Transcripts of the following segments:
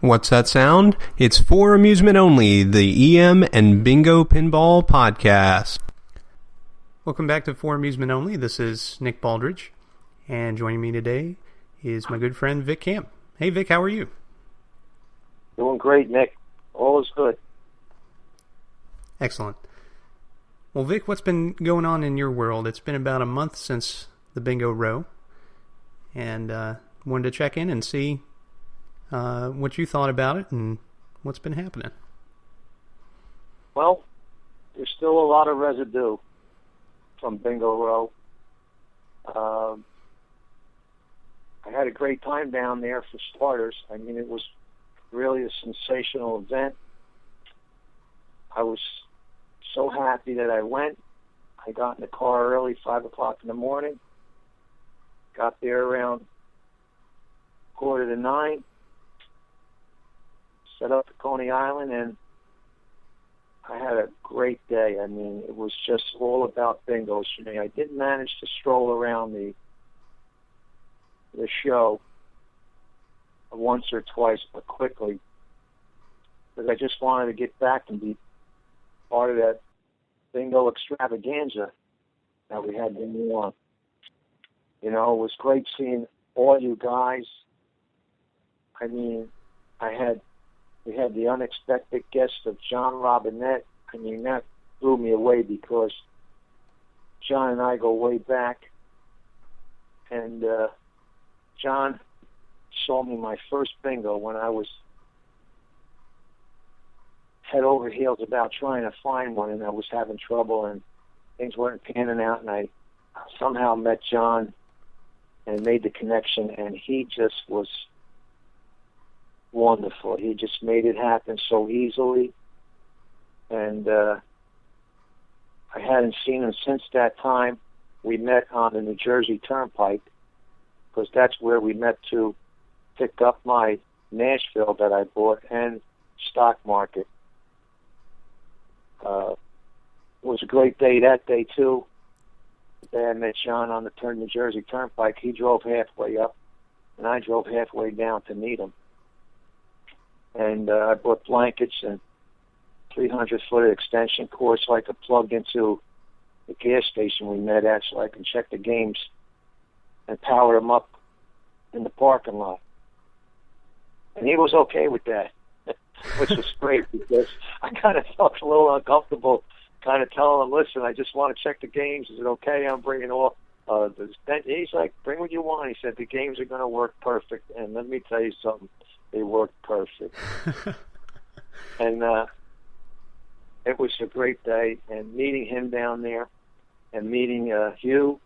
What's that sound? It's For Amusement Only, the EM and Bingo Pinball podcast. Welcome back to For Amusement Only. This is Nick Baldridge, and joining me today is my good friend Vic Camp. Hey Vic, how are you? Doing great, Nick. All is good. Excellent. Well, Vic, what's been going on in your world? It's been about a month since the Bingo Row, and wanted to check in and see what you thought about it and what's been happening. Well, there's still a lot of residue from Bingo Row. I had a great time down there for starters. I mean, it was really a sensational event. I was so happy that I went. I got in the car early, 5 o'clock in the morning. Got there around 8:45. Set up at Coney Island, and I had a great day. I mean, it was just all about bingos for me. I did manage to stroll around the show once or twice, but quickly, because I just wanted to get back and be part of that bingo extravaganza that we had going on. You know, it was great seeing all you guys. I mean, we had the unexpected guest of John Robinette. I mean, that blew me away because John and I go way back. And John saw me my first bingo when I was head over heels about trying to find one, and I was having trouble and things weren't panning out, and I somehow met John and made the connection, and he just was wonderful. He just made it happen so easily, and I hadn't seen him since that time. We met on the New Jersey Turnpike, because that's where we met to pick up my Nashville that I bought and stock market. It was a great day that day too. The day I met John on the New Jersey Turnpike, he drove halfway up and I drove halfway down to meet him. And I bought blankets and 300-foot extension cord so I could plug into the gas station we met at so I can check the games and power them up in the parking lot. And he was okay with that, which was great because I kind of felt a little uncomfortable kind of telling him, listen, I just want to check the games. Is it okay? I'm bringing all he's like, bring what you want. He said, the games are going to work perfect. And let me tell you something. They worked perfect. And it was a great day. And meeting him down there and meeting Hugh,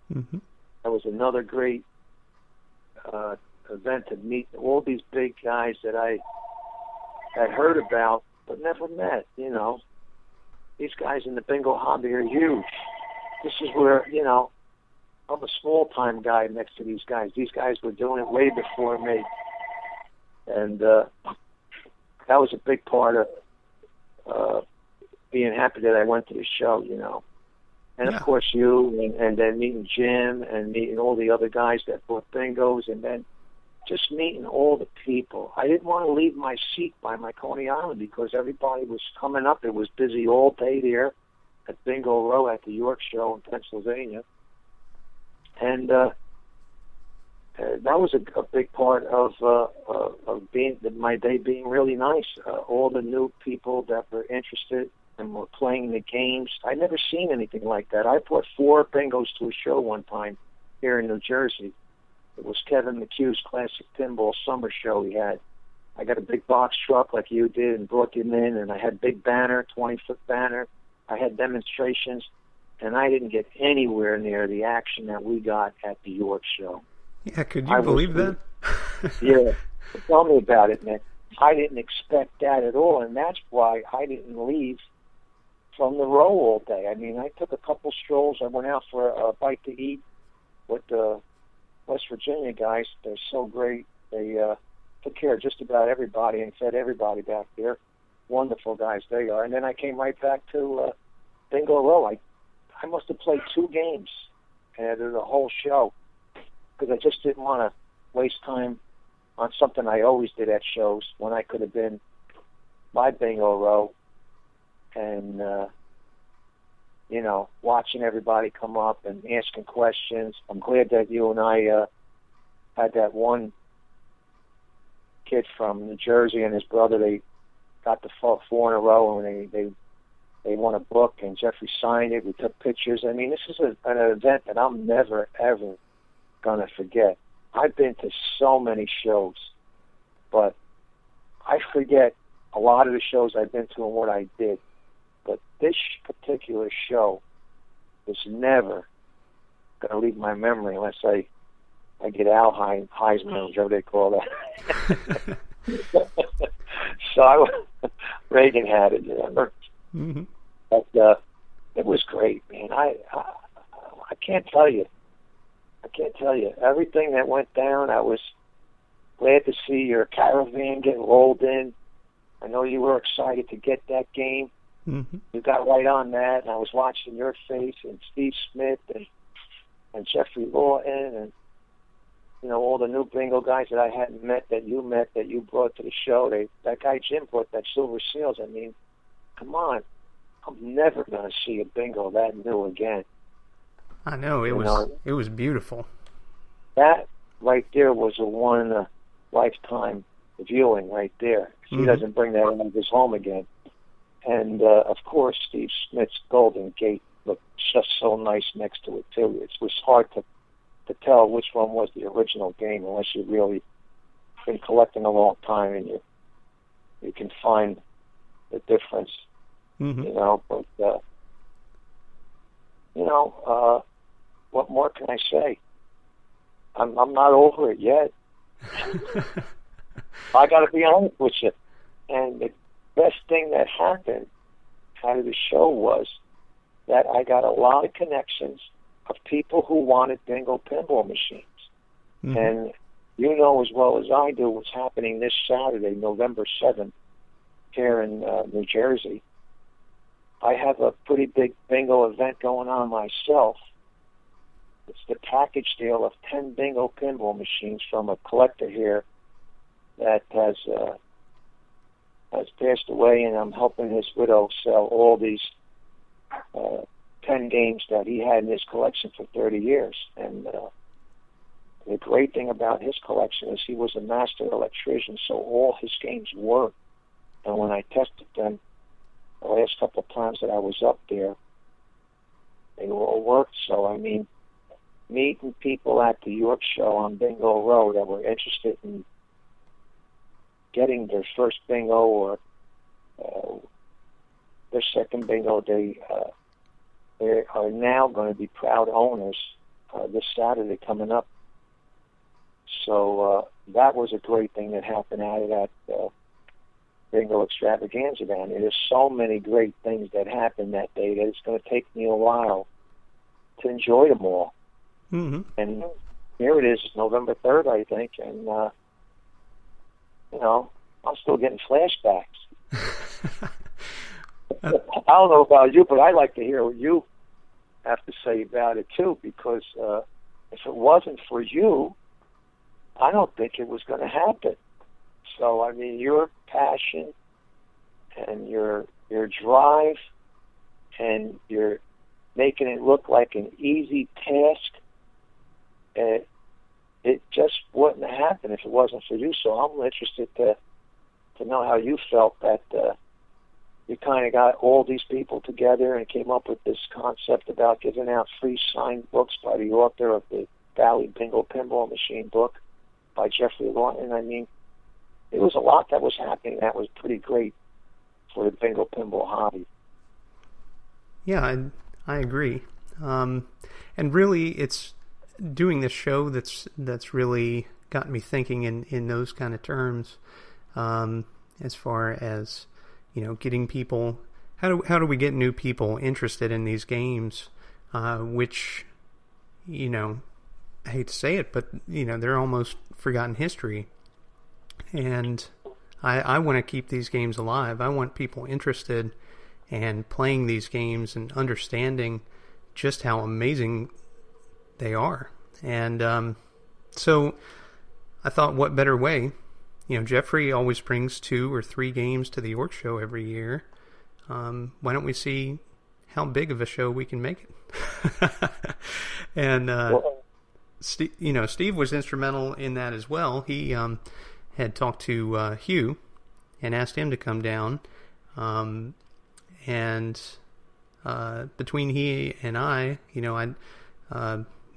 that was another great event to meet all these big guys that I had heard about but never met, you know. These guys in the bingo hobby are huge. This is where, you know, I'm a small-time guy next to these guys. These guys were doing it way before me. And that was a big part of being happy that I went to the show, you know. And, of course, you, and then meeting Jim and meeting all the other guys that bought bingos, and then just meeting all the people. I didn't want to leave my seat by my Coney Island because everybody was coming up. It was busy all day there at Bingo Row at the York Show in Pennsylvania. And that was a big part of being my day being really nice. All the new people that were interested and were playing the games. I'd never seen anything like that. I brought 4 bingos to a show one time here in New Jersey. It was Kevin McHugh's Classic Pinball Summer Show he had. I got a big box truck like you did and brought him in, and I had big banner, 20-foot banner. I had demonstrations, and I didn't get anywhere near the action that we got at the York Show. Yeah, could you believe that? Yeah. Tell me about it, man. I didn't expect that at all, and that's why I didn't leave from the row all day. I mean, I took a couple strolls. I went out for a bite to eat with the West Virginia guys. They're so great. They took care of just about everybody and fed everybody back there. Wonderful guys they are. And then I came right back to Bingo Row. I must have played 2 games and the whole show because I just didn't want to waste time on something I always did at shows when I could have been my bingo row and, watching everybody come up and asking questions. I'm glad that you and I had that one kid from New Jersey and his brother. They got the four in a row, and they won a book, and Jeffrey signed it. We took pictures. I mean, this is an event that I'm never, ever going to forget. I've been to so many shows, but I forget a lot of the shows I've been to and what I did. But this particular show is never going to leave my memory unless I get Heisman, whatever they call that. So Reagan had it, remember? Mm-hmm. But it was great, man. I can't tell you. I can't tell you. Everything that went down, I was glad to see your caravan get rolled in. I know you were excited to get that game. Mm-hmm. You got right on that, and I was watching your face and Steve Smith and Jeffrey Lawton and all the new bingo guys that I hadn't met, that you brought to the show. That guy Jim brought that Silver Seals. I mean, come on. I'm never going to see a bingo that new again. I know, it was beautiful. That right there was a one-lifetime viewing right there. He Mm-hmm. doesn't bring that into his home again. And, of course, Steve Smith's Golden Gate looked just so nice next to it, too. It was hard to tell which one was the original game unless you've really been collecting a long time and you can find the difference, Mm-hmm. But, what more can I say? I'm not over it yet. I got to be honest with you. And the best thing that happened out of the show was that I got a lot of connections of people who wanted bingo pinball machines. Mm-hmm. And you know as well as I do what's happening this Saturday, November 7th, here in New Jersey. I have a pretty big bingo event going on myself. It's the package deal of 10 bingo pinball machines from a collector here that has passed away, and I'm helping his widow sell all these 10 games that he had in his collection for 30 years. And the great thing about his collection is he was a master electrician, so all his games worked. And when I tested them the last couple of times that I was up there, they all worked. So, I mean, meeting people at the York show on Bingo Row that were interested in getting their first bingo or their second bingo, they are now going to be proud owners this Saturday coming up. So that was a great thing that happened out of that bingo extravaganza down there. There's so many great things that happened that day that it's going to take me a while to enjoy them all. Mm-hmm. And here it is, November 3rd, I think, and I'm still getting flashbacks. I don't know about you, but I like to hear what you have to say about it too, because if it wasn't for you, I don't think it was going to happen. So, I mean, your passion and your drive, and you're making it look like an easy task, it just wouldn't have happened if it wasn't for you. So I'm interested to know how you felt that you kind of got all these people together and came up with this concept about giving out free signed books by the author of the Valley Bingo Pinball Machine book by Jeffrey Lawton. I mean, it was a lot that was happening that was pretty great for the bingo pinball hobby. Yeah, I agree. And really, it's doing this show that's really got me thinking in those kind of terms, as far as, getting people, how do we get new people interested in these games, which, I hate to say it, but, they're almost forgotten history. And I want to keep these games alive. I want people interested and playing these games and understanding just how amazing they are. And so I thought, what better way? Jeffrey always brings 2 or 3 games to the York Show every year. Why don't we see how big of a show we can make it? And Steve was instrumental in that as well. He had talked to Hugh and asked him to come down, and between he and I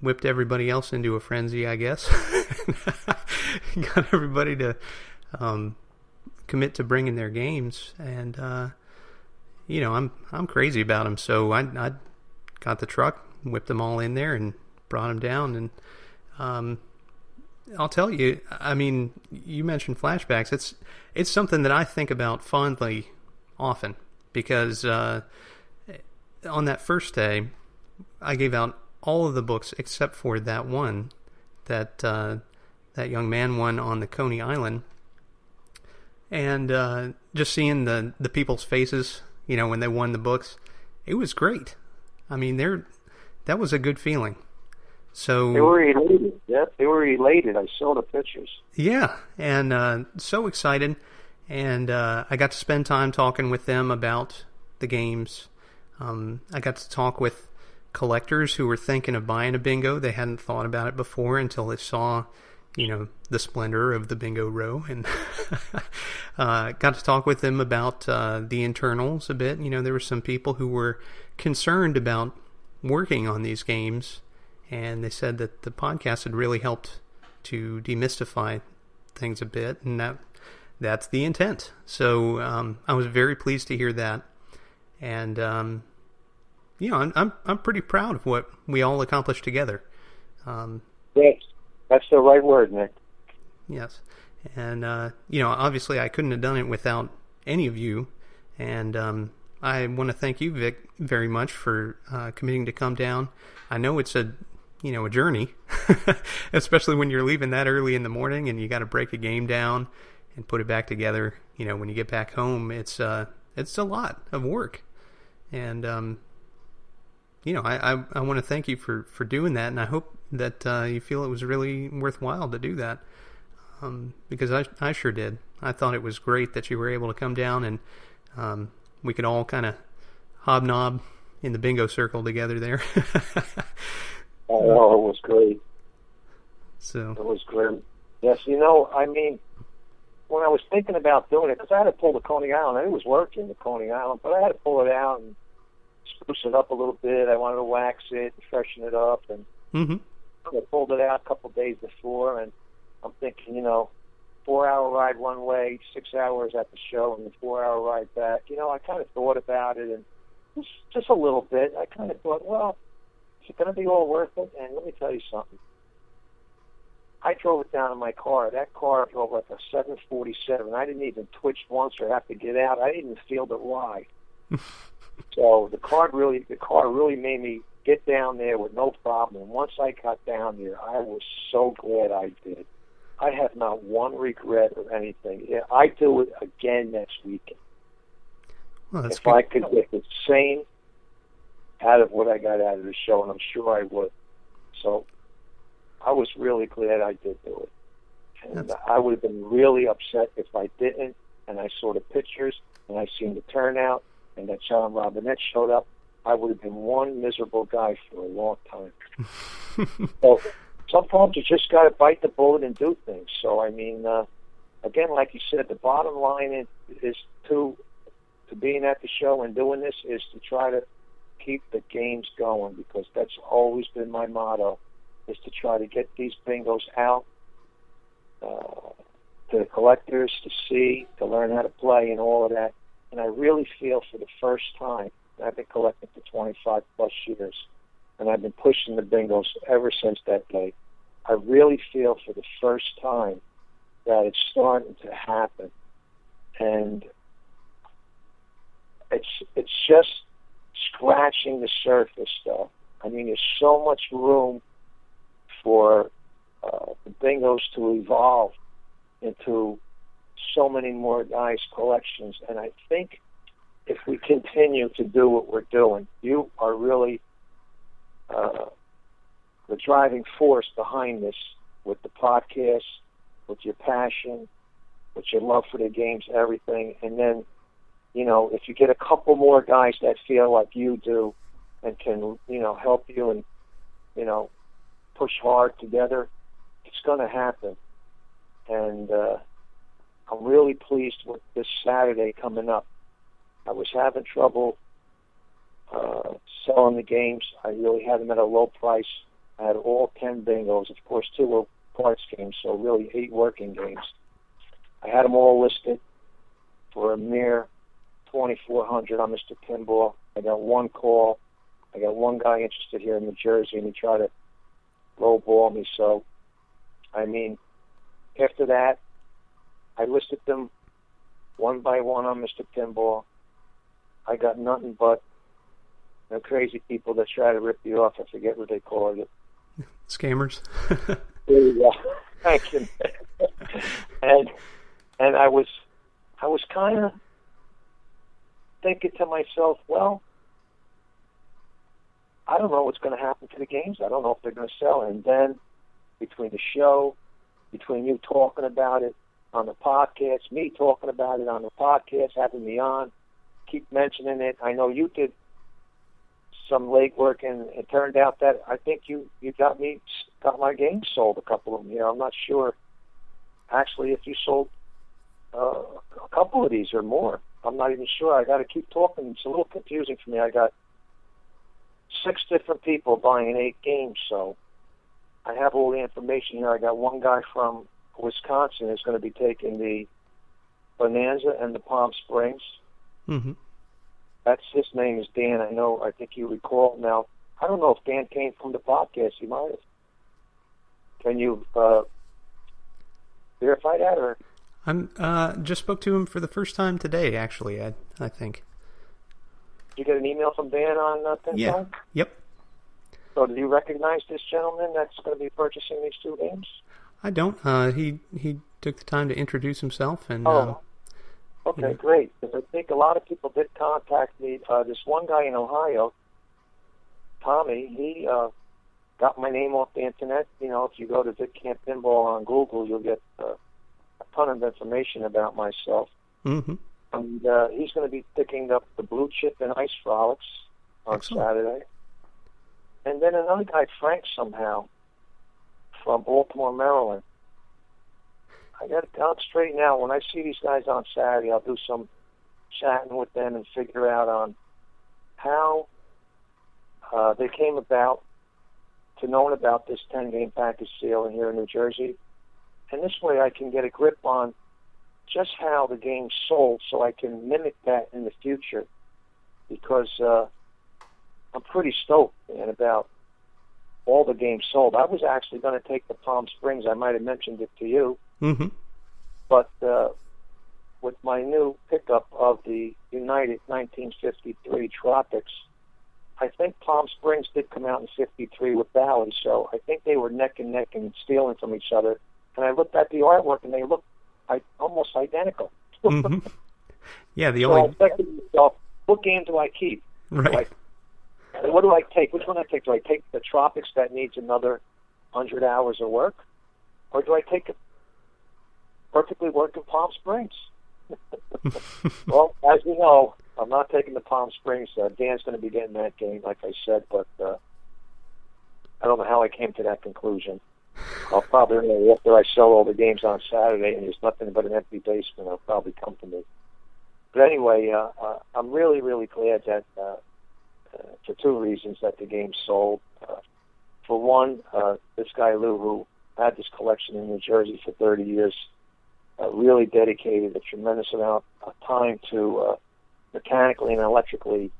whipped everybody else into a frenzy, I guess. Got everybody to commit to bringing their games, and I'm crazy about them, so I got the truck, whipped them all in there, and brought them down. And I'll tell you, I mean, you mentioned flashbacks. It's something that I think about fondly often, because on that first day, I gave out all of the books except for that one that that young man won on the Coney Island. And just seeing the people's faces, when they won the books, it was great. I mean, that was a good feeling. So they were elated. Yep, they were elated. I saw the pictures. Yeah, and so excited. And I got to spend time talking with them about the games. I got to talk with collectors who were thinking of buying a bingo. They hadn't thought about it before until they saw, the splendor of the bingo row. And got to talk with them about the internals a bit. There were some people who were concerned about working on these games, and they said that the podcast had really helped to demystify things a bit, and that's the intent. So I was very pleased to hear that, and I'm pretty proud of what we all accomplished together. Yes, that's the right word, Nick. Yes, and obviously I couldn't have done it without any of you, and I want to thank you, Vic, very much for committing to come down. I know it's a journey, especially when you're leaving that early in the morning and you got to break a game down and put it back together. When you get back home, it's a lot of work. And, I want to thank you for doing that. And I hope that you feel it was really worthwhile to do that. Because I sure did. I thought it was great that you were able to come down, and we could all kind of hobnob in the bingo circle together there. Oh, it was great. So it was great. Yes, when I was thinking about doing it, because I had to pull the Coney Island. I was working the Coney Island, but I had to pull it out and spruce it up a little bit. I wanted to wax it and freshen it up, and I pulled it out a couple of days before, and I'm thinking, 4-hour ride one way, 6 hours at the show, and a 4-hour ride back. I kind of thought about it, and just a little bit. I kind of thought, well, is it going to be all worth it? And let me tell you something. I drove it down in my car. That car drove like a 747. I didn't even twitch once or have to get out. I didn't feel the ride. So the car really made me get down there with no problem. And once I got down there, I was so glad I did. I have not one regret or anything. I do it again next weekend. Well, that's if good. I could get the same out of what I got out of the show, and I'm sure I would. So I was really glad I did do it. And I would have been really upset if I didn't, and I saw the pictures, and I seen the turnout, and that John Robinette showed up. I would have been one miserable guy for a long time. So sometimes you just got to bite the bullet and do things. So, again, like you said, the bottom line is to being at the show and doing this is to try to keep the games going, because that's always been my motto, is to try to get these bingos out to the collectors to see, to learn how to play and all of that. And I really feel for the first time, I've been collecting for 25 plus years, and I've been pushing the bingos ever since that day. I really feel for the first time that it's starting to happen. And it's just scratching the surface, though. There's so much room for the bingos to evolve into so many more nice collections. And I think if we continue to do what we're doing, you are really the driving force behind this with the podcast, with your passion, with your love for the games, everything. And then, you know, if you get a couple more guys that feel like you do and can, you know, help you and, you know, push hard together, it's going to happen. And I'm really pleased with this Saturday coming up. I was having trouble selling the games. I really had them at a low price. I had all 10 bingos, of course, 2 were parts games, so really 8 working games. I had them all listed for a mere $2,400 on Mr. Pinball. I got one call. I got one guy interested here in New Jersey, and he tried to lowball me. So, I mean, after that, I listed them one by one on Mr. Pinball. I got nothing but crazy people that try to rip you off. I forget what they call it. Scammers. Yeah, thank you. and I was kind of thinking to myself, well, I don't know what's going to happen to the games. I don't know if they're going to sell. And then between the show, between you talking about it on the podcast, me talking about it on the podcast, having me on, keep mentioning it. I know you did some legwork, and it turned out that I think you got my games sold, a couple of them here. I'm not sure actually if you sold a couple of these or more. I'm not even sure. I got to keep talking. It's a little confusing for me. I got 6 different people buying 8 games, so I have all the information here. I got one guy from Wisconsin who's going to be taking the Bonanza and the Palm Springs. Mm-hmm. His name is Dan. I think you recall. Now, I don't know if Dan came from the podcast. He might have. Can you verify that? Or I'm just spoke to him for the first time today, actually, I think. Did you get an email from Dan on Pinball? Yeah. Yep. So do you recognize this gentleman that's going to be purchasing these 2 games? I don't. He took the time to introduce himself. And, okay, great. Because I think a lot of people did contact me. This one guy in Ohio, Tommy, he got my name off the internet. You know, if you go to Vic Camp Pinball on Google, you'll get a ton of information about myself. Mm-hmm. And he's going to be picking up the Blue Chip and Ice Frolics on Saturday. And then another guy, Frank, somehow, from Baltimore, Maryland. I got it down straight now. When I see these guys on Saturday, I'll do some chatting with them and figure out on how they came about to knowing about this 10-game package sale here in New Jersey. And this way I can get a grip on just how the game sold so I can mimic that in the future, because I'm pretty stoked, man, about all the games sold. I was actually going to take the Palm Springs. I might have mentioned it to you. Mm-hmm. But with my new pickup of the United 1953 Tropics, I think Palm Springs did come out in 53 with Valley, so I think they were neck and neck and stealing from each other. And I looked at the artwork, and they looked almost identical. Mm-hmm. Yeah, so I was thinking to myself, what game do I keep? Right. What do I take? Which one do I take? Do I take the Tropics that needs another 100 hours of work? Or do I take a perfectly working Palm Springs? Well, as we know, I'm not taking the Palm Springs. Dan's going to be getting that game, like I said, but I don't know how I came to that conclusion. I'll probably, after I sell all the games on Saturday and there's nothing but an empty basement, I'll probably come to me. But anyway, I'm really, really glad that, for 2 reasons, that the game sold. For one, this guy Lou, who had this collection in New Jersey for 30 years, really dedicated a tremendous amount of time to mechanically and electrically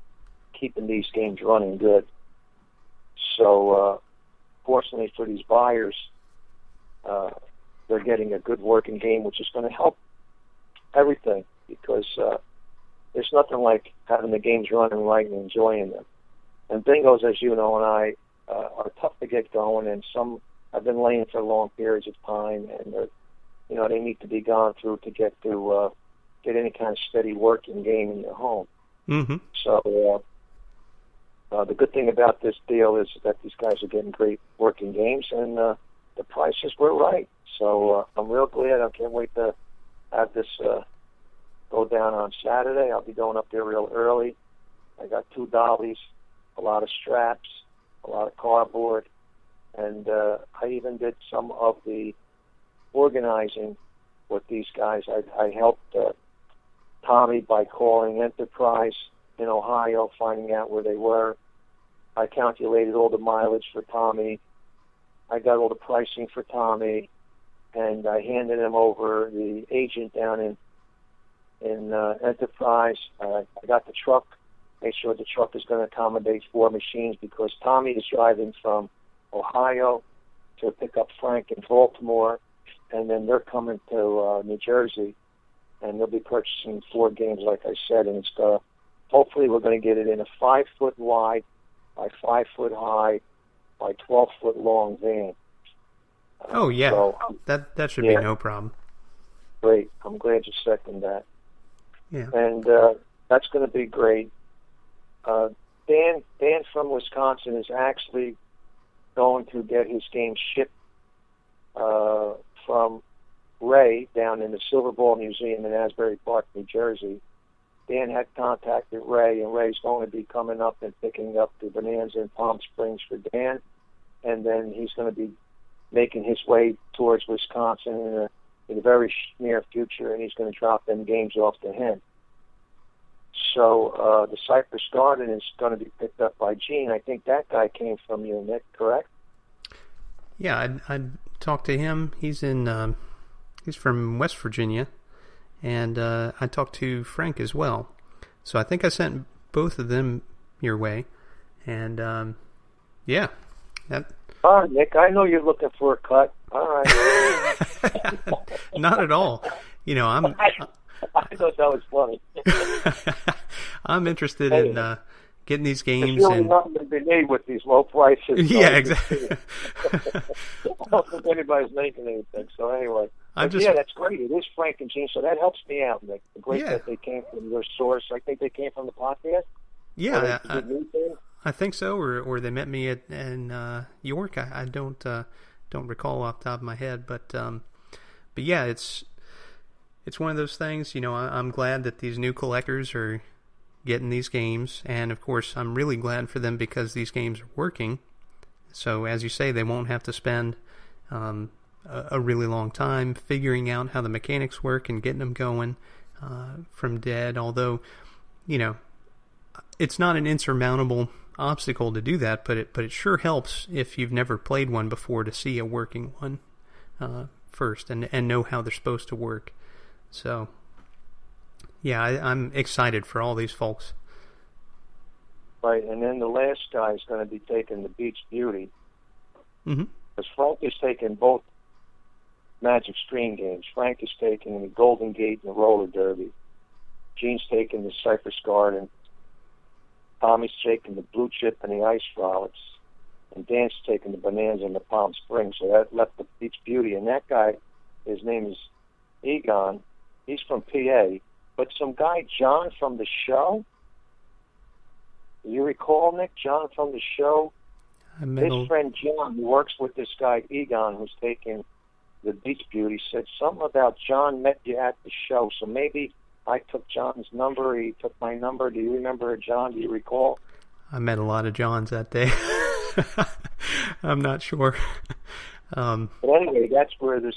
keeping these games running good. So, fortunately for these buyers, they're getting a good working game, which is going to help everything, because there's nothing like having the games running right and enjoying them. And bingos, as you know, and I are tough to get going, and some have been laying for long periods of time, and they need to be gone through to get any kind of steady working game in your home. Mm-hmm. So the good thing about this deal is that these guys are getting great working games, and the prices were right. So I'm real glad. I can't wait to have this go down on Saturday. I'll be going up there real early. I got 2 dollies, a lot of straps, a lot of cardboard, and I even did some of the organizing with these guys. I helped Tommy by calling Enterprise in Ohio, finding out where they were. I calculated all the mileage for Tommy. I got all the pricing for Tommy, and I handed him over the agent down in Enterprise. I got the truck, made sure the truck is going to accommodate 4 machines because Tommy is driving from Ohio to pick up Frank in Baltimore, and then they're coming to New Jersey, and they'll be purchasing 4 games, like I said, and it's hopefully we're going to get it in a 5-foot wide by 5-foot high by 12-foot long van. Oh, yeah. So, that should be no problem. Great. I'm glad you second that. Yeah. And that's going to be great. Dan from Wisconsin is actually going to get his game shipped from Ray down in the Silver Ball Museum in Asbury Park, New Jersey. Dan had contacted Ray, and Ray's going to be coming up and picking up the Bonanza in Palm Springs for Dan, and then he's going to be making his way towards Wisconsin in a very near future, and he's going to drop them games off to him. So the Cypress Garden is going to be picked up by Gene. I think that guy came from you, Nick, correct? Yeah, I talked to him. He's from West Virginia, and I talked to Frank as well. So I think I sent both of them your way, and yeah, that. Oh, Nick, I know you're looking for a cut. All right. Not at all. You know, I thought that was funny. I'm interested in getting these games. There's really nothing to be made with these low prices. Yeah, exactly. I don't think anybody's making anything. So anyway, yeah, that's great. It is Frank and Gene, so that helps me out, Nick. Great that they came from your source. I think they came from the podcast. Yeah, I think so, or they met me in York. I don't recall off the top of my head, but yeah, it's one of those things. You know, I'm glad that these new collectors are getting these games, and of course, I'm really glad for them because these games are working. So, as you say, they won't have to spend a really long time figuring out how the mechanics work and getting them going from dead. Although, you know, it's not an insurmountable obstacle to do that, but it sure helps if you've never played one before to see a working one first and know how they're supposed to work. So, yeah, I'm excited for all these folks. Right, and then the last guy is going to be taking the Beach Beauty. Mm-hmm. Because Frank is taking both Magic Stream games. Frank is taking the Golden Gate and the Roller Derby. Gene's taking the Cypress Garden. Tommy's taking the Blue Chip and the Ice Frolics. And Dan's taking the Bonanza and the Palm Springs. So that left the Beach Beauty. And that guy, his name is Egon. He's from PA. But some guy, John from the show, do you recall, Nick, John from the show? His friend John, who works with this guy, Egon, who's taking the Beach Beauty, said something about John met you at the show. So maybe I took John's number, he took my number. Do you remember John? Do you recall? I met a lot of Johns that day. I'm not sure. But anyway, that's where this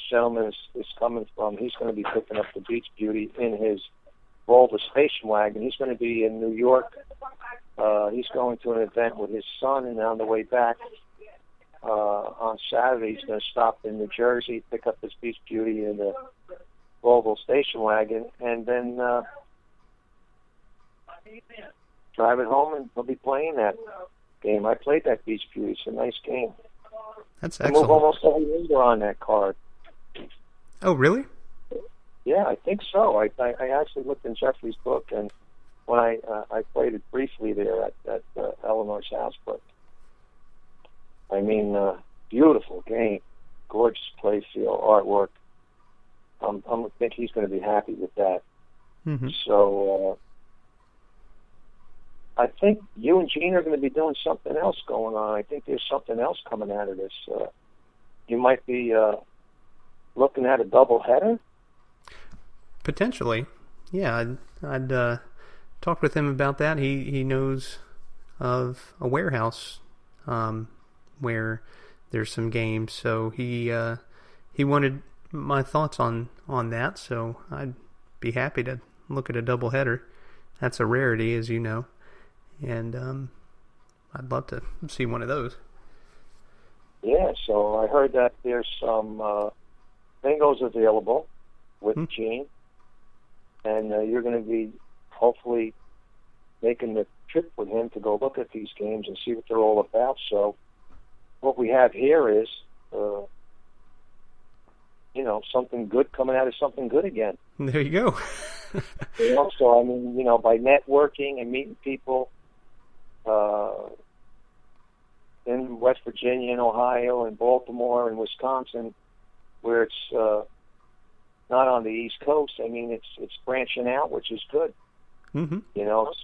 gentleman is coming from. He's going to be picking up the Beach Beauty in his Volvo station wagon. He's going to be in New York. He's going to an event with his son, and on the way back on Saturday, he's going to stop in New Jersey, pick up his Beach Beauty in the Volvo station wagon, and then drive it home, and he'll be playing that game. I played that Beach Beauty. It's a nice game. That's I excellent. move almost every number on that card. Oh, really? Yeah, I think so. I actually looked in Jeffrey's book, and when I played it briefly there at Eleanor's house, but I mean, beautiful game, gorgeous play feel, artwork. I think he's going to be happy with that. Mm-hmm. So I think you and Gene are going to be doing something else going on. I think there's something else coming out of this. You might be looking at a doubleheader? Potentially. Yeah, I'd talk with him about that. He knows of a warehouse where there's some games, so he wanted my thoughts on that, so I'd be happy to look at a doubleheader. That's a rarity, as you know, and I'd love to see one of those. Yeah, so I heard that there's some bingos available with Gene, and you're going to be hopefully making the trip with him to go look at these games and see what they're all about. So what we have here is, something good coming out of something good again. There you go. So, I mean, by networking and meeting people in West Virginia and Ohio and Baltimore and Wisconsin, where it's not on the East Coast, I mean, it's branching out, which is good. Mm-hmm.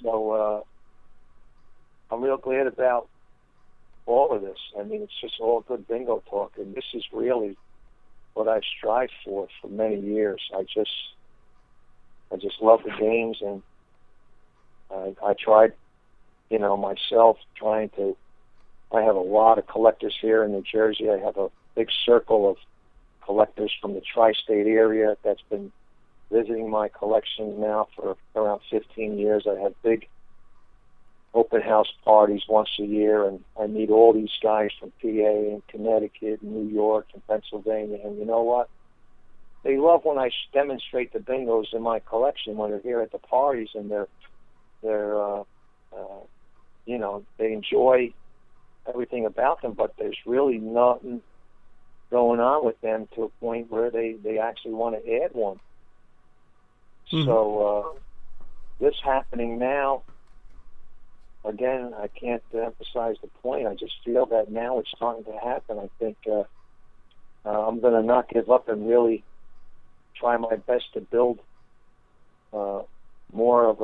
So I'm real glad about all of this. I mean, it's just all good bingo talk, and this is really what I've strived for many years. I just love the games, and I tried, myself trying to. I have a lot of collectors here in New Jersey. I have a big circle of collectors from the tri-state area that's been visiting my collections now for around 15 years. I have big open house parties once a year, and I meet all these guys from PA and Connecticut and New York and Pennsylvania, and you know what? They love when I demonstrate the bingos in my collection when they're here at the parties, and they enjoy everything about them, but there's really nothing going on with them to a point where they actually want to add one. Mm-hmm. So this happening now, again, I can't emphasize the point. I just feel that now it's starting to happen. I think I'm going to not give up and really try my best to build more of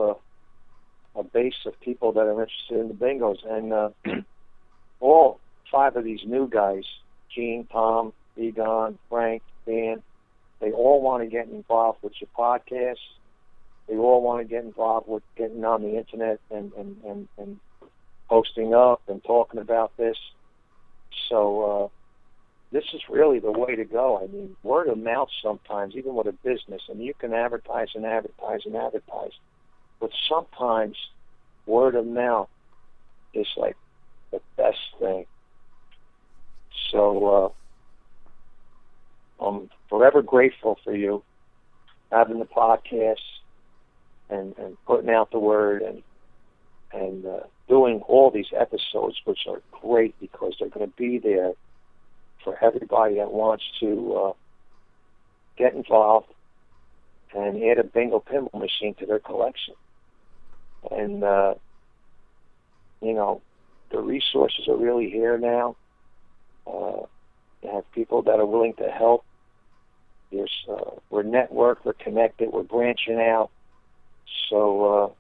a base of people that are interested in the bingos. And all 5 of these new guys, Gene, Tom, Egon, Frank, Dan, they all want to get involved with your podcast. They all want to get involved with getting on the internet and posting up and talking about this. So this is really the way to go. I mean, word of mouth sometimes, even with a business, and you can advertise and advertise and advertise, but sometimes word of mouth is like the best thing. So I'm forever grateful for you having the podcast and putting out the word and doing all these episodes, which are great because they're going to be there for everybody that wants to get involved and add a bingo pinball machine to their collection. And, the resources are really here now. You have people that are willing to help. We're networked, we're connected, we're branching out. So,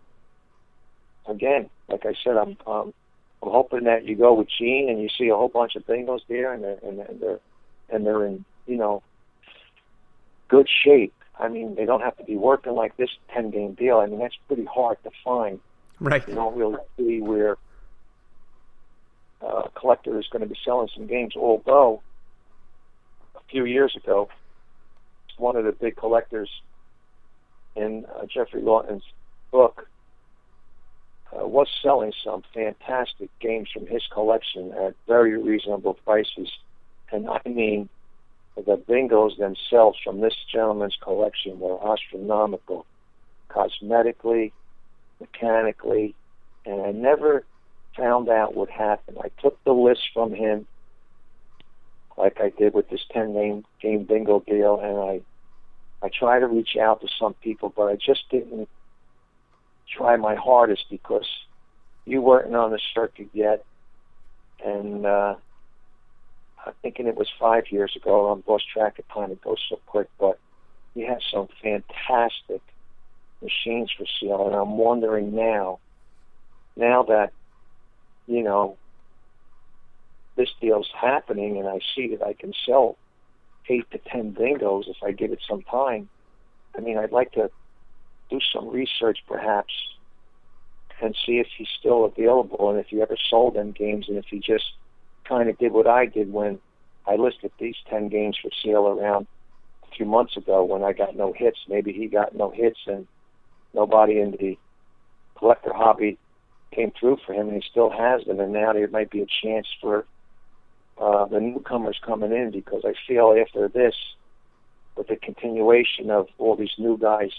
again, like I said, I'm hoping that you go with Gene and you see a whole bunch of bingos there, and they're in good shape. I mean, they don't have to be working like this 10-game deal. I mean, that's pretty hard to find. Right. You don't really see where a collector is going to be selling some games. Although a few years ago, one of the big collectors in Jeffrey Lawton's book was selling some fantastic games from his collection at very reasonable prices. And I mean, the bingos themselves from this gentleman's collection were astronomical, cosmetically, mechanically, and I never found out what happened. I took the list from him, like I did with this 10-game bingo deal, and I tried to reach out to some people, but I just didn't try my hardest because you weren't on the circuit yet, and I'm thinking it was 5 years ago. I'm lost track of time. It goes so quick, but he had some fantastic machines for sale, and I'm wondering now that, this deal's happening and I see that I can sell 8 to 10 bingos if I give it some time. I mean, I'd like to do some research perhaps and see if he's still available and if he ever sold them games, and if he just kind of did what I did when I listed these 10 games for sale around a few months ago when I got no hits. Maybe he got no hits and nobody in the collector hobby came through for him, and he still has them, and now there might be a chance for the newcomers coming in, because I feel after this, with the continuation of all these new guys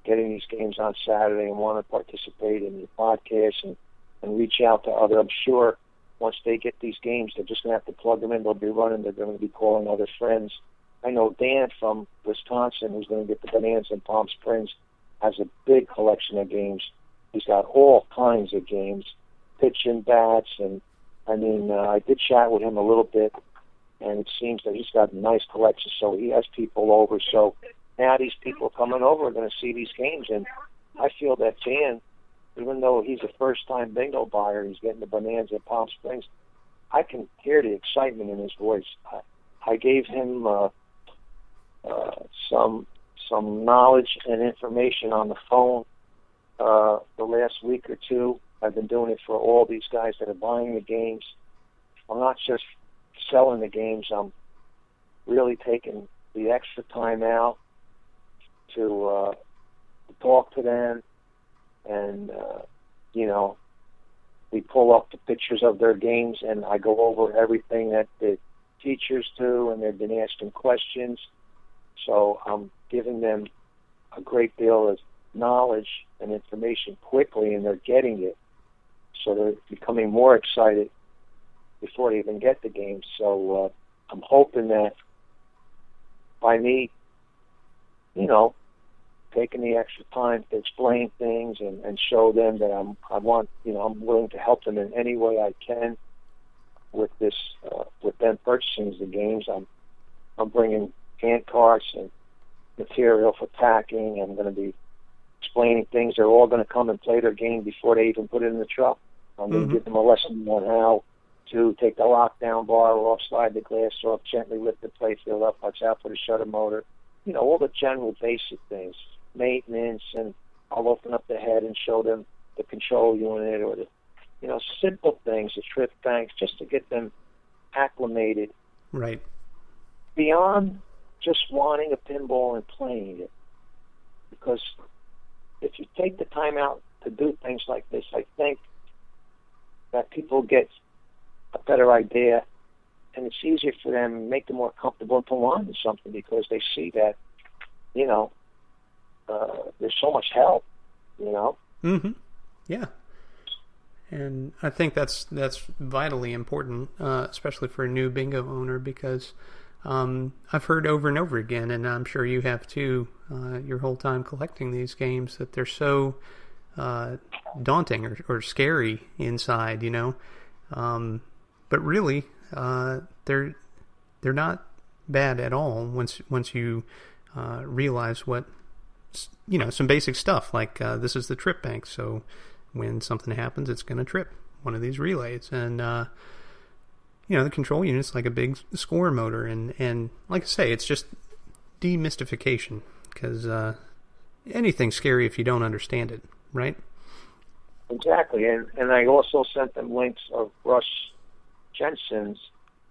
getting these games on Saturday and want to participate in the podcast and reach out to other, I'm sure once they get these games, they're just going to have to plug them in. They'll be running. They're going to be calling other friends. I know Dan from Wisconsin, who's going to get the Bonanza in Palm Springs, has a big collection of games. He's got all kinds of games, pitching bats, and I mean, I did chat with him a little bit, and it seems that he's got a nice collection, so he has people over. So now these people coming over are going to see these games, and I feel that Dan, even though he's a first-time bingo buyer, he's getting the Bonanza in Palm Springs, I can hear the excitement in his voice. I gave him some knowledge and information on the phone the last week or two. I've been doing it for all these guys that are buying the games. I'm not just selling the games. I'm really taking the extra time out to talk to them, and we pull up the pictures of their games, and I go over everything that the teachers do, and they've been asking questions. So I'm giving them a great deal of knowledge and information quickly, and they're getting it. So they're becoming more excited before they even get the game. So I'm hoping that by me, taking the extra time to explain things and show them that I'm willing to help them in any way I can with this, with them purchasing the games. I'm bringing hand carts and material for packing. I'm going to be explaining things. They're all going to come and play their game before they even put it in the truck. I'm going to give them a lesson on how to take the lockdown bar off, slide the glass off, gently lift the playfield up, watch out for the shutter motor. All the general basic things, maintenance, and I'll open up the head and show them the control unit or the, simple things, the trip banks, just to get them acclimated. Right. Beyond just wanting a pinball and playing it. Because if you take the time out to do things like this, I think that people get a better idea, and it's easier for them, make them more comfortable to want something, because they see that, there's so much help, Mm-hmm. Yeah. And I think that's vitally important, especially for a new bingo owner, because I've heard over and over again, and I'm sure you have too, your whole time collecting these games, that they're so daunting or scary inside, but really they're not bad at all once you realize what, some basic stuff like this is the trip bank, so when something happens, it's going to trip one of these relays, and the control unit's like a big score motor, and like I say, it's just demystification, because anything's scary if you don't understand it, right? Exactly, and I also sent them links of Russ Jensen's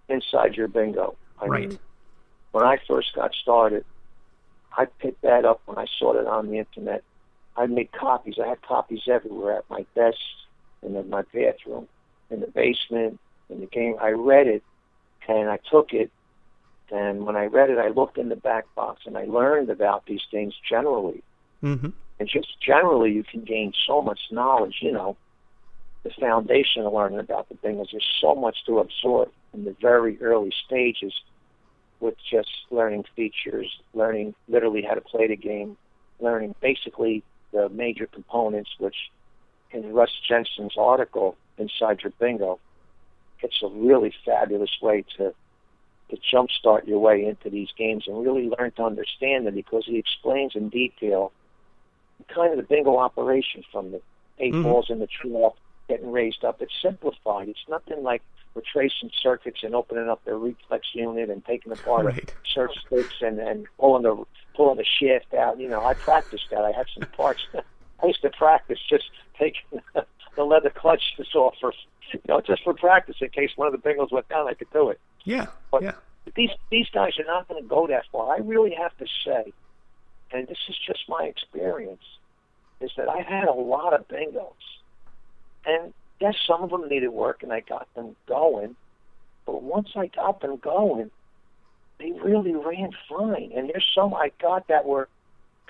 Inside Your Bingo. I mean, when I first got started, I picked that up when I saw it on the internet. I made copies. I had copies everywhere, at my desk, and in my bathroom, in the basement, in the game. I read it, and I took it, and when I read it, I looked in the back box, and I learned about these things generally. Mm-hmm. And just generally, you can gain so much knowledge, the foundation of learning about the thing is there's so much to absorb in the very early stages with just learning features, learning literally how to play the game, learning basically the major components, which in Russ Jensen's article, Inside Your Bingo, it's a really fabulous way to jumpstart your way into these games and really learn to understand them, because he explains in detail kind of the bingo operation from the 8 balls in the tree getting raised up. It's simplified. It's nothing like were tracing circuits and opening up their reflex unit and taking apart Right. search sticks and pulling the shaft out. I practiced that. I had some parts. I used to practice just taking the leather clutches off just for practice in case one of the bingos went down. I could do it. Yeah. But yeah. these guys are not going to go that far. I really have to say, and this is just my experience, is that I had a lot of bingos. And yes, some of them needed work, and I got them going. But once I got them going, they really ran fine. And there's some I got that were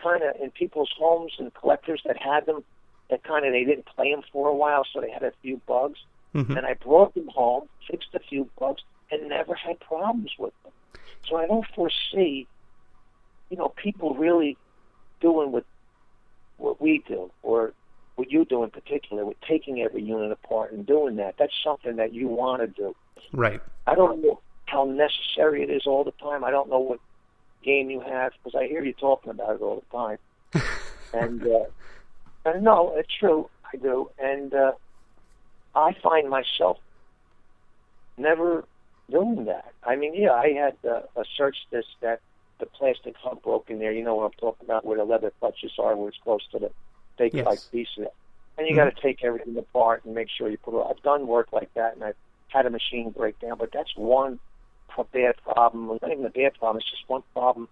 kind of in people's homes and collectors that had them, that kind of they didn't play them for a while, so they had a few bugs. Mm-hmm. And I brought them home, fixed a few bugs, and never had problems with them. So I don't foresee, people really doing what we do, or what you do in particular, with taking every unit apart and doing that. That's something that you want to do. Right. I don't know how necessary it is all the time. I don't know what game you have, because I hear you talking about it all the time. And no, it's true, I do. And I find myself never doing that. I mean, yeah, I had a search disc that the plastic hub broke in there. You know what I'm talking about, where the leather clutches are, where it's close to the fake-like piece of it. And you got to take everything apart and make sure you put it. I've done work like that, and I've had a machine break down, but that's one bad problem. Well, not even a bad problem. It's just one problem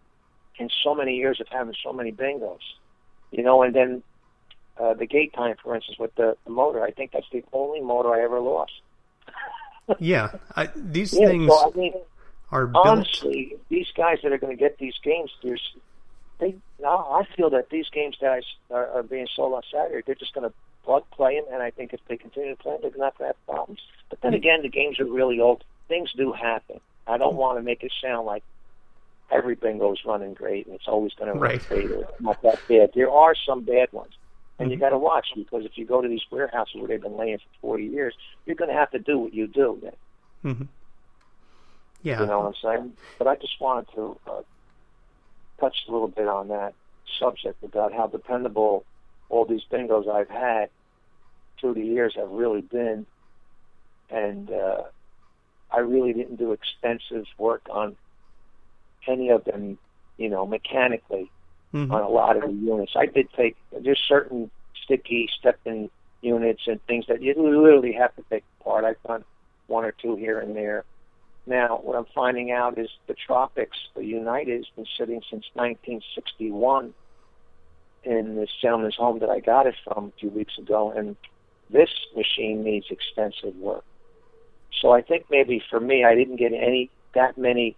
in so many years of having so many bingos. And then the gate time, for instance, with the motor, I think that's the only motor I ever lost. Yeah, these things so, I mean, are built. Honestly, these guys that are going to get these games, I feel that these games that are being sold on Saturday, they're just going to play them, and I think if they continue to play them, they're not going to have problems. But then again, the games are really old. Things do happen. I don't want to make it sound like every bingo is running great and it's always going to run great or it's not that bad. There are some bad ones. And you got to watch, because if you go to these warehouses where they've been laying for 40 years, you're going to have to do what you do. Mm-hmm. Yeah. You know what I'm saying? But I just wanted to touch a little bit on that subject about how dependable all these bingos I've had through the years have really been. And I really didn't do extensive work on any of them, mechanically. Mm-hmm. On a lot of the units. I did take, there's certain sticky step-in units and things that you literally have to take apart. I've done one or two here and there. Now, what I'm finding out is the Tropics, the United, has been sitting since 1961 in this gentleman's home that I got it from a few weeks ago, and this machine needs extensive work. So I think maybe for me, I didn't get that many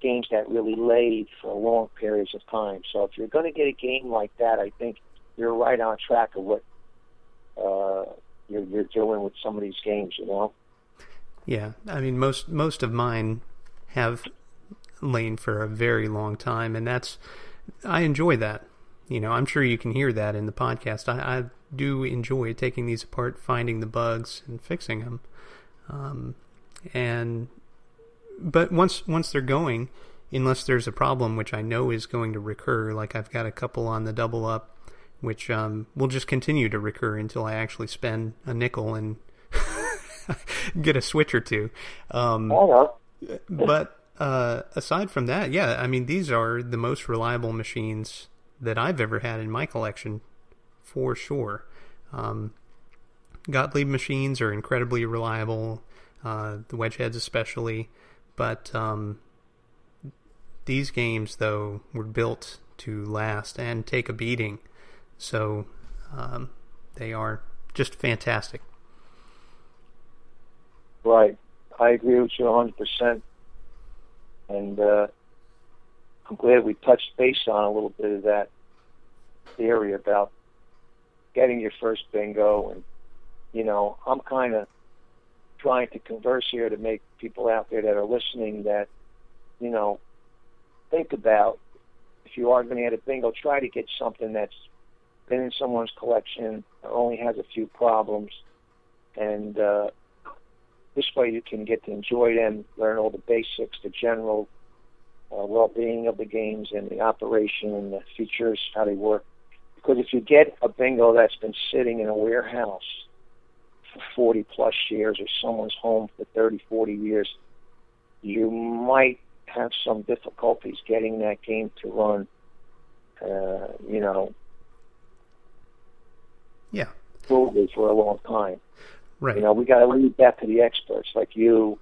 games that really laid for long periods of time. So if you're going to get a game like that, I think you're right on track of what you're doing with some of these games, Yeah, I mean, most of mine have lain for a very long time, and I enjoy that. I'm sure you can hear that in the podcast. I do enjoy taking these apart, finding the bugs, and fixing them. But once they're going, unless there's a problem which I know is going to recur, like I've got a couple on the double up, which will just continue to recur until I actually spend a nickel and get a switch or two. But aside from that, yeah, I mean, these are the most reliable machines that I've ever had in my collection, for sure. Gottlieb machines are incredibly reliable, the wedge heads especially. But these games, though, were built to last and take a beating. So they are just fantastic. Right. I agree with you 100%. And I'm glad we touched base on a little bit of that theory about getting your first bingo. And, I'm kind of trying to converse here to make people out there that are listening that, think about, if you are going to get a bingo, try to get something that's been in someone's collection or only has a few problems. And this way you can get to enjoy them, learn all the basics, the general well-being of the games and the operation and the features, how they work. Because if you get a bingo that's been sitting in a warehouse for 40 plus years or someone's home for 30, 40 years, you might have some difficulties getting that game to run, smoothly for a long time. Right. We got to leave that to the experts like you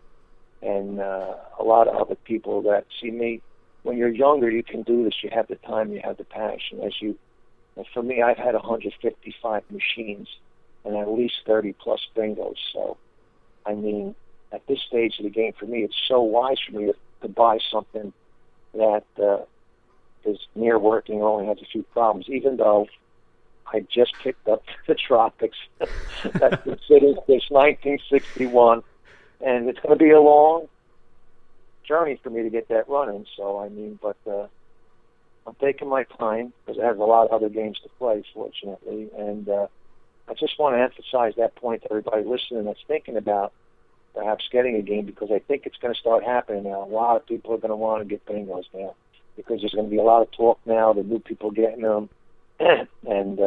and a lot of other people that see me. When you're younger, you can do this. You have the time, you have the passion. And for me, I've had 155 machines and at least 30 plus bingos. So, I mean, at this stage of the game, for me, it's so wise for me to buy something that is near working or only has a few problems, even though I just picked up the Tropics. That's been sitting since 1961, and it's going to be a long journey for me to get that running. So, I mean, but I'm taking my time because I have a lot of other games to play, fortunately, and I just want to emphasize that point to everybody listening that's thinking about perhaps getting a game, because I think it's going to start happening now. A lot of people are going to want to get bingos now because there's going to be a lot of talk now, the new people getting them, and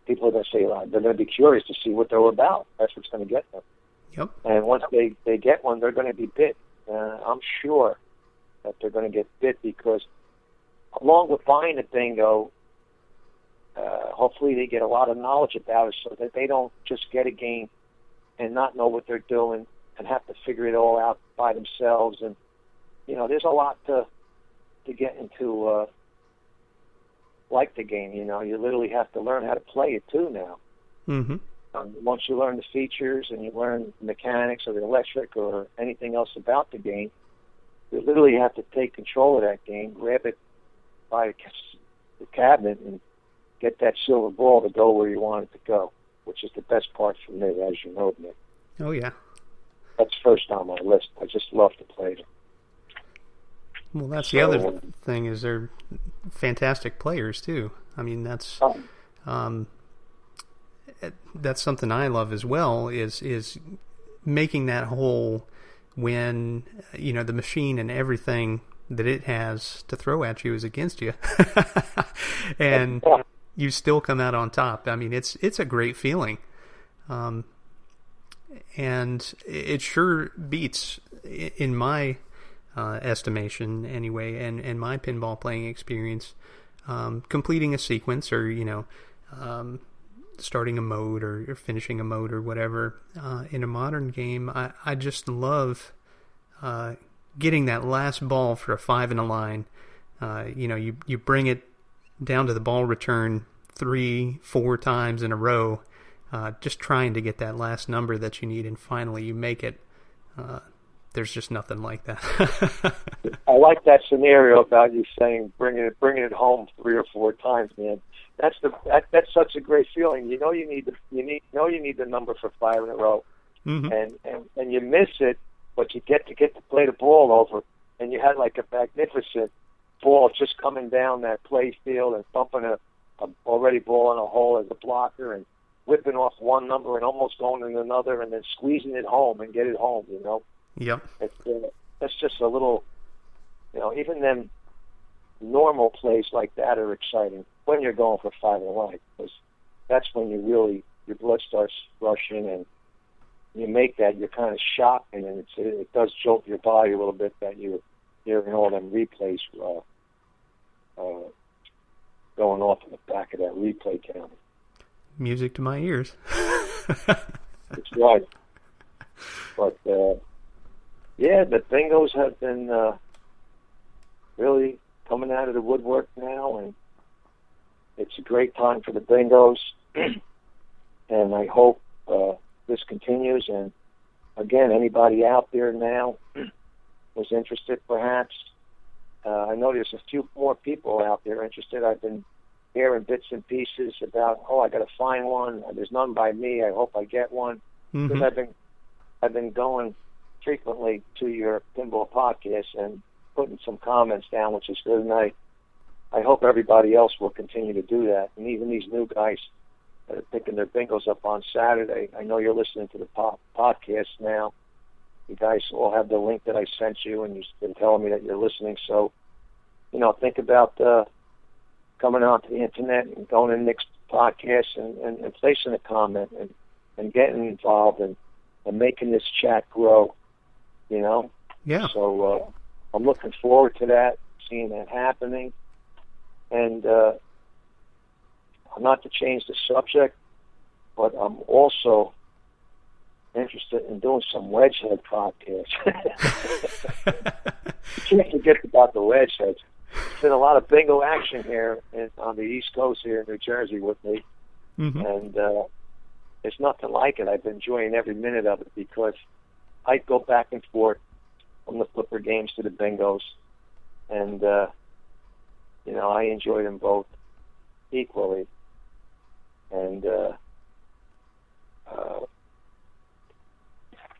people are going to say they're going to be curious to see what they're about. That's what's going to get them. Yep. And once they get one, they're going to be bit. I'm sure that they're going to get bit because along with buying the bingo, hopefully they get a lot of knowledge about it so that they don't just get a game and not know what they're doing and have to figure it all out by themselves. And, there's a lot to get into like the game. You literally have to learn how to play it too now. Mm-hmm. Once you learn the features and you learn the mechanics or the electric or anything else about the game, you literally have to take control of that game, grab it by the cabinet, and get that silver ball to go where you want it to go, which is the best part for me, as you know, Nick. Oh, yeah. That's first on my list. I just love to play them. Well, that's the other thing is they're fantastic players, too. I mean, that's something I love as well, is making that whole when, the machine and everything that it has to throw at you is against you. And you still come out on top. I mean, it's a great feeling. And it sure beats, in my estimation anyway, and my pinball playing experience, completing a sequence or, starting a mode or finishing a mode or whatever. In a modern game, I just love getting that last ball for a 5 in a line. You bring it down to the ball return 3-4 times in a row, just trying to get that last number that you need, and finally you make it. There's just nothing like that. I like that scenario about you saying bringing it home 3 or 4 times, man. That's such a great feeling. You need the number for 5 in a row, mm-hmm. and you miss it, but you get to play the ball over, and you had like a magnificent ball just coming down that play field and thumping a already ball in a hole as a blocker and whipping off one number and almost going in another and then squeezing it home and get it home. Yep. That's just a little, even them normal plays like that are exciting when you're going for 5 in a line, because that's when your blood starts rushing and you make that, you're kind of shocked, and it does jolt your body a little bit that you're hearing all them replays going off in the back of that replay counter. Music to my ears. That's right. But the bingos have been really coming out of the woodwork now, and it's a great time for the bingos. And I hope this continues. And again, anybody out there now was interested, perhaps. I know there's a few more people out there interested. I've been hearing bits and pieces about, I got to find one. There's none by me. I hope I get one. Mm-hmm. Because I've been going frequently to your pinball podcast and putting some comments down, which is good. And I hope everybody else will continue to do that. And even these new guys that are picking their bingos up on Saturday. I know you're listening to the podcast now. You guys all have the link that I sent you, and you've been telling me that you're listening. So, think about coming onto the internet and going to Nick's podcast and placing a comment and getting involved and making this chat grow, you know? Yeah. So I'm looking forward to that, seeing that happening. And not to change the subject, but I'm also interested in doing some wedgehead podcasts. You can't forget about the wedgeheads. There's been a lot of bingo action here on the East Coast here in New Jersey with me. Mm-hmm. And there's nothing like it. I've been enjoying every minute of it because I go back and forth from the flipper games to the bingos. And, you know, I enjoy them both equally. And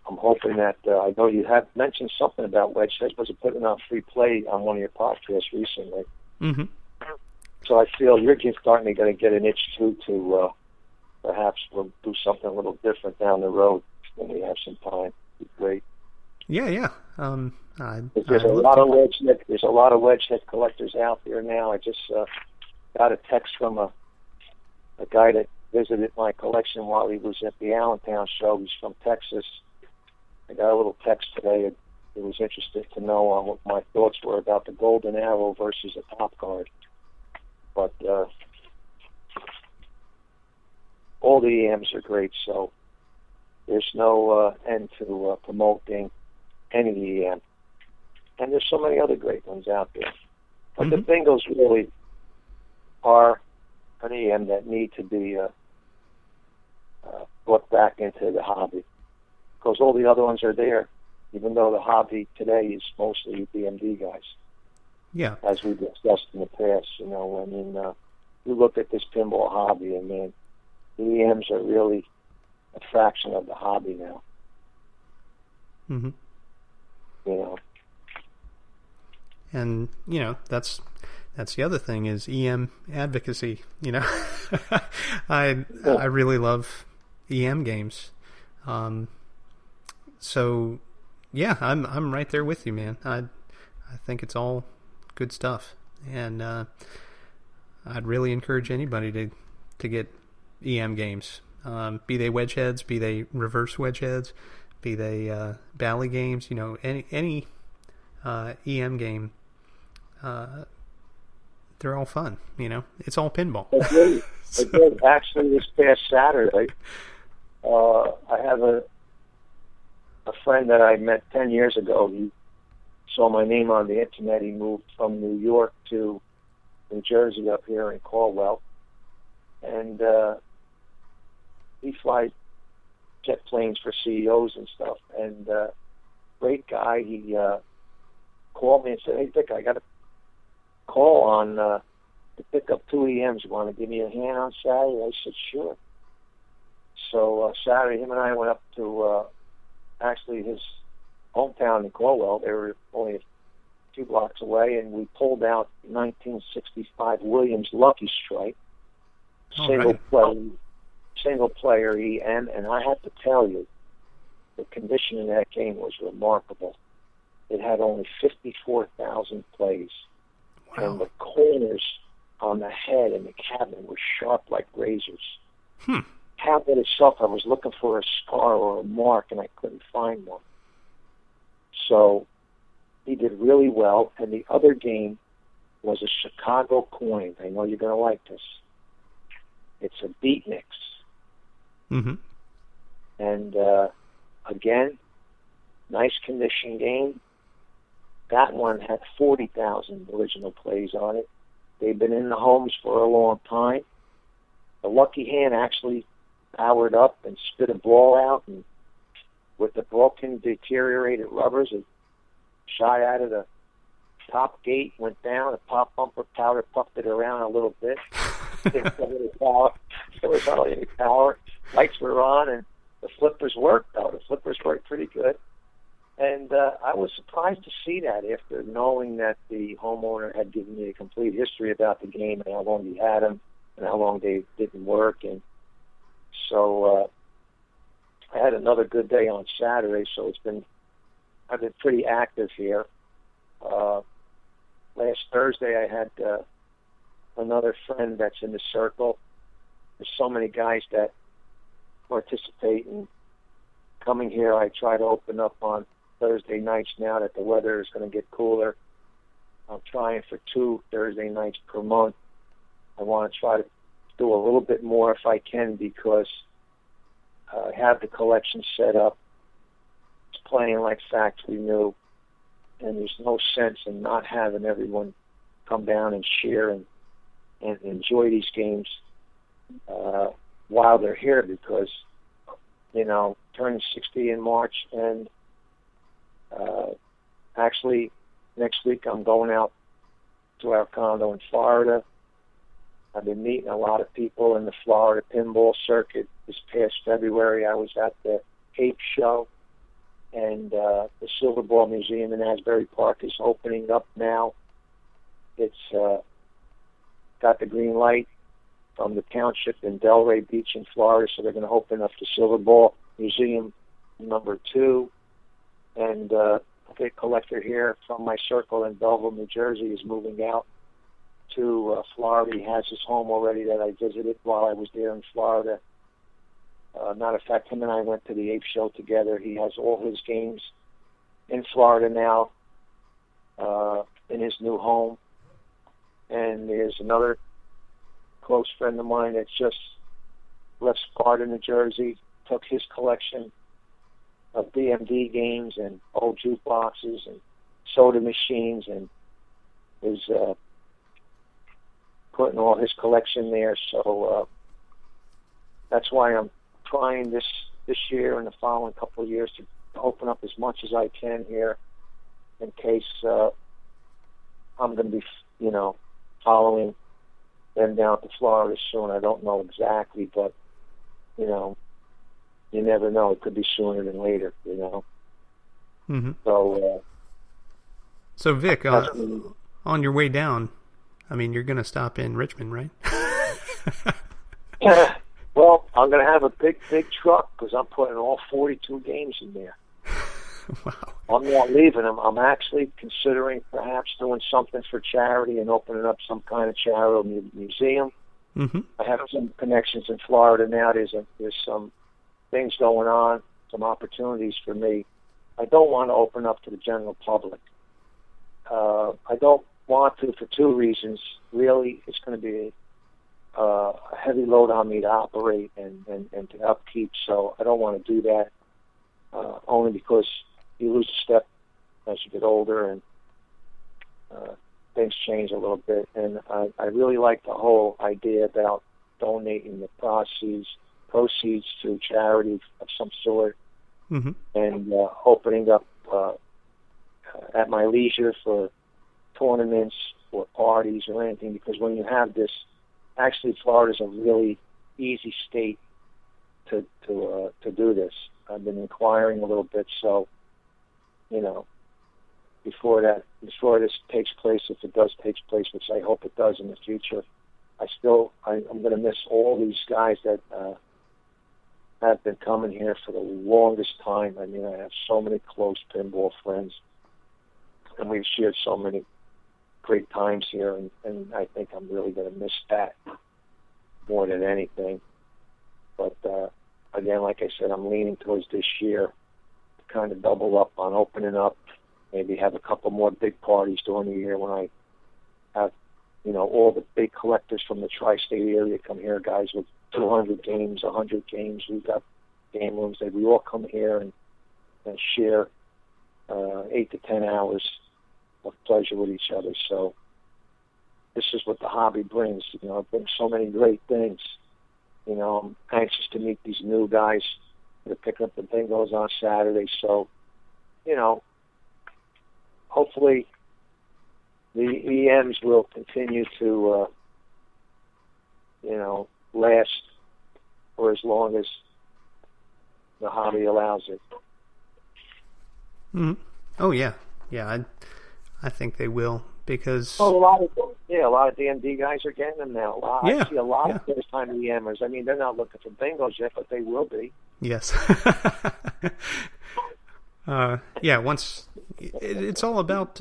I'm hoping that I know you have mentioned something about wedgeheads. Was it putting on free play on one of your podcasts recently? Mm-hmm. So I feel you're starting to get an itch too to perhaps we'll do something a little different down the road when we have some time. It'd be great. Yeah. There's a lot of wedgehead collectors out there now. I just got a text from a guy that visited my collection while he was at the Allentown show. He's from Texas. I got a little text today. He was interested to know on what my thoughts were about the Golden Arrow versus a Top Guard. But all the EMs are great, so there's no end to promoting any EM. And there's so many other great ones out there. But mm-hmm. the bingos really are an EM that need to be brought back into the hobby. Because all the other ones are there, even though the hobby today is mostly BMD guys. Yeah. As we discussed in the past, you know, I mean, you look at this pinball hobby, and man, the EMs are really a fraction of the hobby now. Mm-hmm. You know. And, you know, that's the other thing is EM advocacy, you know. I really love EM games. So yeah, I'm right there with you, man. I think it's all good stuff. And I'd really encourage anybody to get EM games. Be they wedgeheads, be they reverse wedgeheads, be they bally games, you know, any EM game. They're all fun, you know. It's all pinball. I did. Actually, this past Saturday, I have a friend that I met 10 years ago. He saw my name on the internet. He moved from New York to New Jersey up here in Caldwell. And he flies jet planes for CEOs and stuff. And great guy. He called me and said, "Hey, Vic, I got a call on to pick up 2 EMs. You want to give me a hand on Saturday?" I said, "Sure." So Saturday, him and I went up to actually his hometown in Caldwell. They were only a few blocks away, and we pulled out 1965 Williams Lucky Strike, single player EM, and I have to tell you, the condition in that game was remarkable. It had only 54,000 plays. Wow. And the corners on the head and the cabinet were sharp like razors. Cabinet itself, I was looking for a scar or a mark, and I couldn't find one. So he did really well. And the other game was a Chicago coin. I know you're going to like this. It's a beat mix. Mm-hmm. And again, nice condition game. That one had 40,000 original plays on it. They've been in the homes for a long time. The lucky hand actually powered up and spit a ball out, and with the broken, deteriorated rubbers, it shot out of the top gate, went down, the pop bumper powder puffed it around a little bit. There was hardly any power. Lights were on, and the flippers worked, though. The flippers worked pretty good. And I was surprised to see that after knowing that the homeowner had given me a complete history about the game and how long he had them and how long they didn't work. And so I had another good day on Saturday, so I've been pretty active here. Last Thursday I had another friend that's in the circle. There's so many guys that participate in coming here. I try to open up on Thursday nights now that the weather is going to get cooler. I'm trying for 2 Thursday nights per month. I want to try to do a little bit more if I can because I have the collection set up. It's playing like factory new, and there's no sense in not having everyone come down and share and enjoy these games while they're here because, turning 60 in March, and actually next week I'm going out to our condo in Florida. I've been meeting a lot of people in the Florida pinball circuit. This past February I was at the Ape Show, and the Silver Ball Museum in Asbury Park is opening up now. It's got the green light from the township in Delray Beach in Florida, so they're going to open up the Silver Ball Museum number 2. And a big collector here from my circle in Belleville, New Jersey, is moving out to Florida. He has his home already that I visited while I was there in Florida. Matter of fact, him and I went to the Ape Show together. He has all his games in Florida now in his new home. And there's another close friend of mine that's just left Sparta, New Jersey, took his collection of DMD games and old jukeboxes and soda machines and is putting all his collection there. So that's why I'm trying this year and the following couple of years to open up as much as I can here in case I'm going to be, following them down to Florida soon. I don't know exactly, but, you never know. It could be sooner than later, Mm-hmm. So Vic, on your way down, you're going to stop in Richmond, right? Well, I'm going to have a big truck because I'm putting all 42 games in there. Wow. I'm not leaving them. I'm actually considering perhaps doing something for charity and opening up some kind of charitable museum. Mm-hmm. I have some connections in Florida now. There's some things going on, some opportunities for me. I don't want to open up to the general public. I don't want to for 2 reasons. Really, it's going to be a heavy load on me to operate and to upkeep, so I don't want to do that, only because you lose a step as you get older and things change a little bit. And I really like the whole idea about donating the proceeds to charity of some sort, mm-hmm. and opening up at my leisure for tournaments or parties or anything, because when you have this, actually Florida's a really easy state to do this. I've been inquiring a little bit, so before this takes place, if it does take place, which I hope it does in the future, I'm going to miss all these guys that have been coming here for the longest time. I have so many close pinball friends, and we've shared so many great times here, and I think I'm really going to miss that more than anything. But again, like I said, I'm leaning towards this year to kind of double up on opening up, maybe have a couple more big parties during the year when I have, all the big collectors from the tri-state area come here, guys with 200 games, 100 games. We've got game rooms that we all come here and share 8 to 10 hours of pleasure with each other. So this is what the hobby brings. It brings so many great things. I'm anxious to meet these new guys that are picking up the bingos on Saturday. So, hopefully the EMs will continue to, last for as long as the hobby allows it. Mm-hmm. Oh yeah, I think they will, because a lot of DMD guys are getting them now. I see a lot of first time EMers. They're not looking for bingos yet, but they will be. Yes. Once it's all about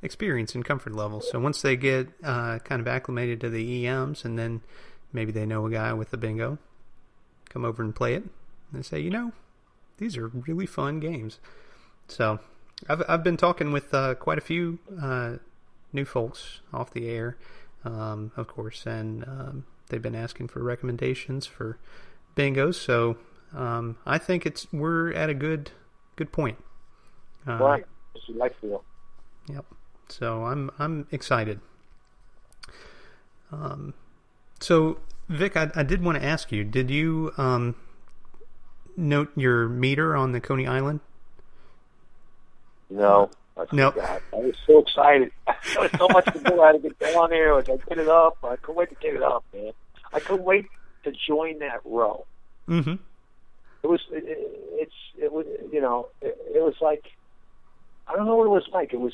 experience and comfort level. So once they get kind of acclimated to the EMs, and then maybe they know a guy with a bingo, come over and play it. And say, these are really fun games. So I've been talking with quite a few new folks off the air, of course, and they've been asking for recommendations for bingos. So I think we're at a good point. Right, as you like to. Yep. So I'm excited. So Vic, I did want to ask you, did you note your meter on the Coney Island? No. No. I was so excited. There was so much to do. I had to get down there. I get it up. I couldn't wait to get it up, man. I couldn't wait to join that row. Mm-hmm. It was like, I don't know what it was like. It was,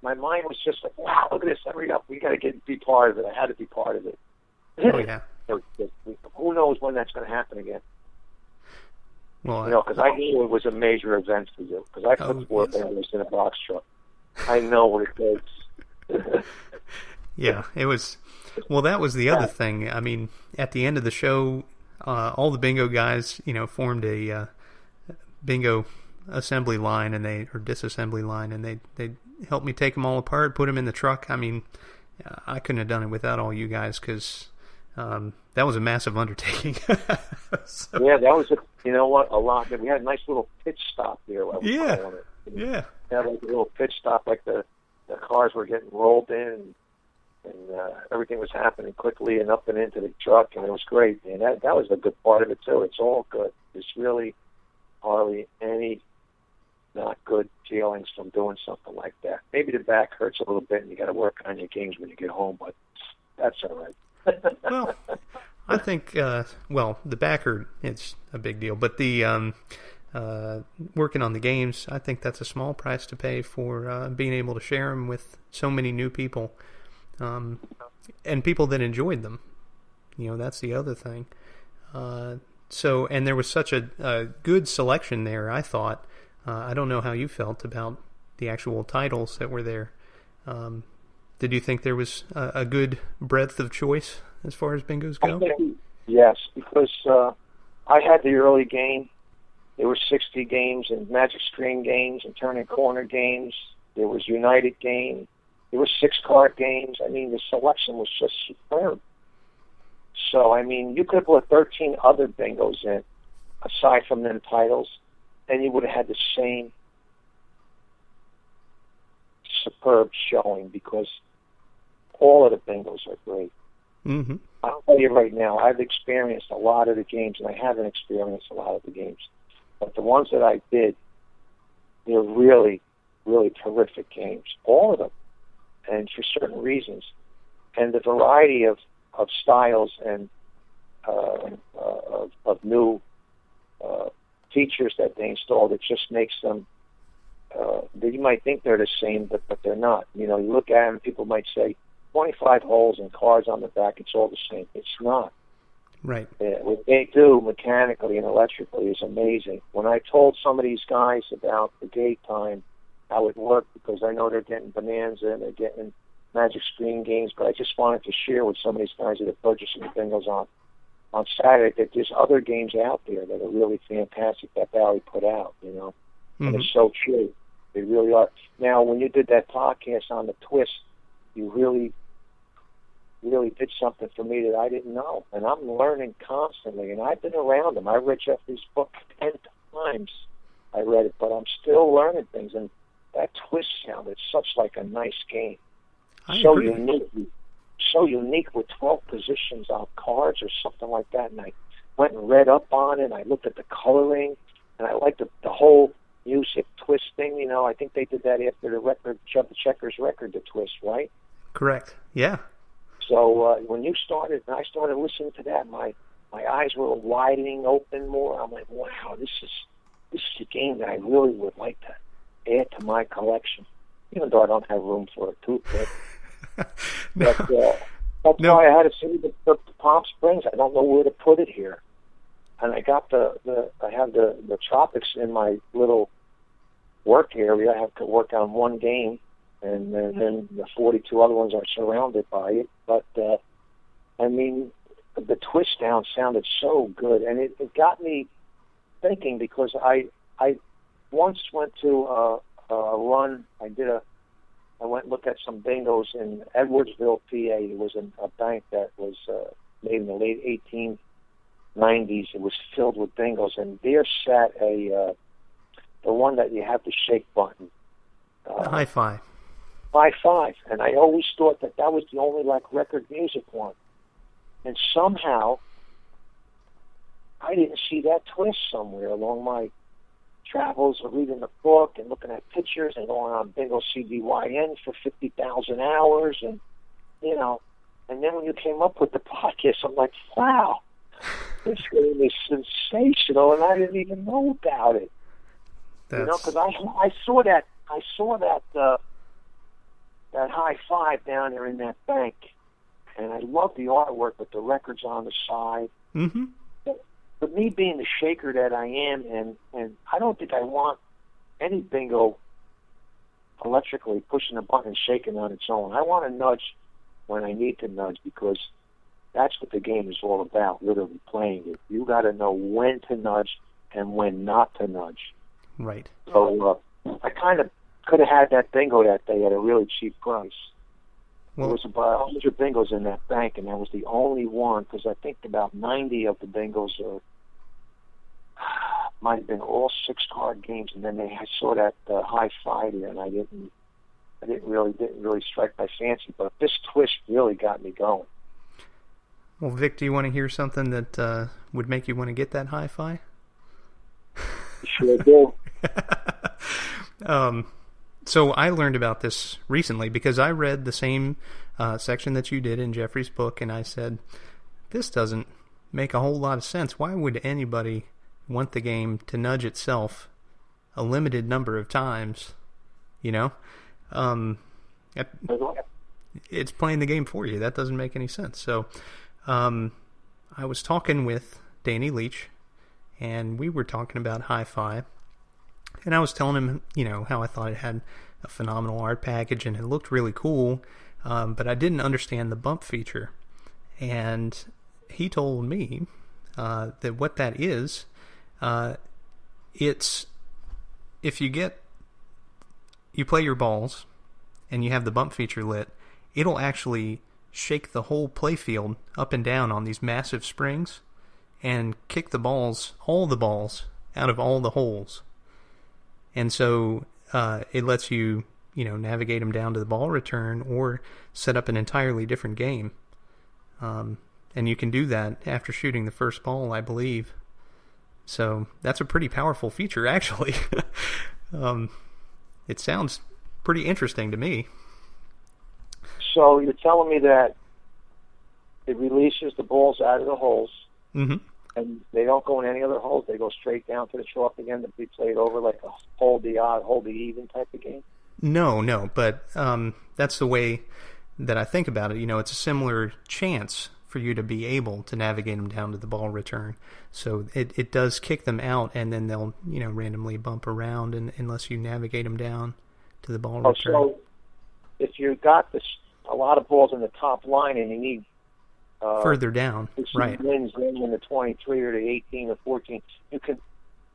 my mind was just like, wow, look at this. Hurry up. We got to be part of it. I had to be part of it. Oh, yeah. Who knows when that's going to happen again? Well, because I knew it was a major event for you. Because I put work when I was in a box truck. I know what it takes. Yeah, it was. Well, that was the other thing. I mean, at the end of the show, all the bingo guys, formed a bingo assembly line or disassembly line, and they helped me take them all apart, put them in the truck. I mean, I couldn't have done it without all you guys, because that was a massive undertaking. So, yeah, that was a lot. We had a nice little pit stop there. Yeah. We had like a little pit stop, like the cars were getting rolled in, and everything was happening quickly and up and into the truck, and it was great. And that was a good part of it too. It's all good. There's really hardly any not good feelings from doing something like that. Maybe the back hurts a little bit, and you got to work on your games when you get home, but that's all right. Well, I think the back hurt, it's a big deal, but the working on the games, I think that's a small price to pay for being able to share them with so many new people, and people that enjoyed them. That's the other thing. So, and there was such a good selection there, I thought. I don't know how you felt about the actual titles that were there. Did you think there was a good breadth of choice as far as bingos go? Yes, because I had the early game. There were 60 games and Magic Screen games and Turning Corner games. There was United game. There were 6-card games. I mean, the selection was just superb. So, I mean, you could have put 13 other bingos in, aside from them titles, and you would have had the same superb showing, because all of the bingos are great. Mm-hmm. I'll tell you right now, I've experienced a lot of the games, and I haven't experienced a lot of the games. But the ones that I did, they're really, really terrific games. All of them. And for certain reasons. And the variety of styles and of new features that they installed, it just makes them, you might think they're the same, but they're not. You look at them, people might say, 25 holes and cards on the back, it's all the same. It's not. Right. What they do mechanically and electrically is amazing. When I told some of these guys about the gate time, how it worked, because I know they're getting Bonanza and they're getting Magic Screen games, but I just wanted to share with some of these guys that are purchasing the bingos on Saturday that there's other games out there that are really fantastic that Barry put out, Mm-hmm. And it's so true. They really are. Now, when you did that podcast on the twist, you really did something for me that I didn't know. And I'm learning constantly, and I've been around them. I read Jeffrey's book 10 times. I read it, but I'm still learning things, and that twist sounded such like a nice game. So unique with 12 positions on cards or something like that. And I went and read up on it. I looked at the coloring, and I liked the whole music twist thing. I think they did that after the record, Chubb the Checkers record, the twist, right? Correct. Yeah. So when you started, and I started listening to that, my eyes were widening open more. I'm like, wow, this is a game that I really would like to add to my collection, even though I don't have room for a toothpick. No. But that's why I had to see the Palm Springs. I don't know where to put it here, and I got I have the Tropics in my little work area. I have to work on one game, and then the 42 other ones are surrounded by it. But I mean, the twist down sounded so good, and it got me thinking, because I once went to a run. I went and looked at some bingos in Edwardsville, PA. It was a bank that was made in the late 1890s. It was filled with bingos, and there sat the one that you have the shake button. The hi-fi. Hi-fi. And I always thought that was the only, like, record music one. And somehow, I didn't see that twist somewhere along my travels or reading the book and looking at pictures and going on bingo CDYN for 50,000 hours. And, you know, and then when you came up with the podcast, I'm like, wow, this game is sensational, and I didn't even know about it. You know, because I saw that high five down there in that bank, and I love the artwork with the records on the side. Mm-hmm. But me being the shaker that I am, and I don't think I want any bingo electrically pushing a button and shaking on its own. I want to nudge when I need to nudge, because that's what the game is all about, literally playing it. You got to know when to nudge and when not to nudge. Right. So I kind of could have had that bingo that day at a really cheap price. There was about 100 bingos in that bank, and that was the only one, because I think about 90 of the bingos might have been all 6-card games, and then I saw that high five there, and I didn't really strike my fancy. But this twist really got me going. Well, Vic, do you want to hear something that would make you want to get that hi-fi? Sure do. So I learned about this recently because I read the same section that you did in Jeffrey's book, and I said, this doesn't make a whole lot of sense. Why would anybody want the game to nudge itself a limited number of times? You know? It's playing the game for you. That doesn't make any sense. So I was talking with Danny Leach, and we were talking about hi-fi. And I was telling him, you know, how I thought it had a phenomenal art package and it looked really cool, but I didn't understand the bump feature. And he told me that what that is, it's if you play your balls and you have the bump feature lit, it'll actually shake the whole playfield up and down on these massive springs and kick all the balls, out of all the holes. And so it lets you, navigate them down to the ball return or set up an entirely different game. And you can do that after shooting the first ball, I believe. So that's a pretty powerful feature, actually. It sounds pretty interesting to me. So you're telling me that it releases the balls out of the holes, mm-hmm. and they don't go in any other holes. They go straight down to the chalk again to be played over like a hold the odd, hold the even type of game? No, but that's the way that I think about it. It's a similar chance for you to be able to navigate them down to the ball return. So it does kick them out, and then they'll randomly bump around unless you navigate them down to the ball return. So if you got a lot of balls in the top line and you need further down, right? Wins in the 23 or the 18 or 14, you can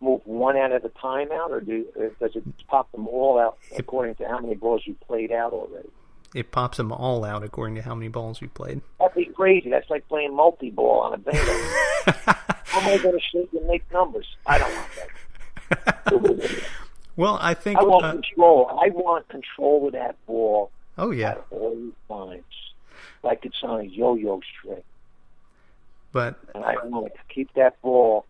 move one out at a time out, or does it pop them all out according to how many balls you played out already? It pops them all out according to how many balls you played. That'd be crazy. That's like playing multi-ball on a bingo. How am I going to shake and make numbers? I don't want that. Well, I think I want control. I want control of that ball. Oh yeah, at all times, like it's on a yo-yo string. And I want to keep that ball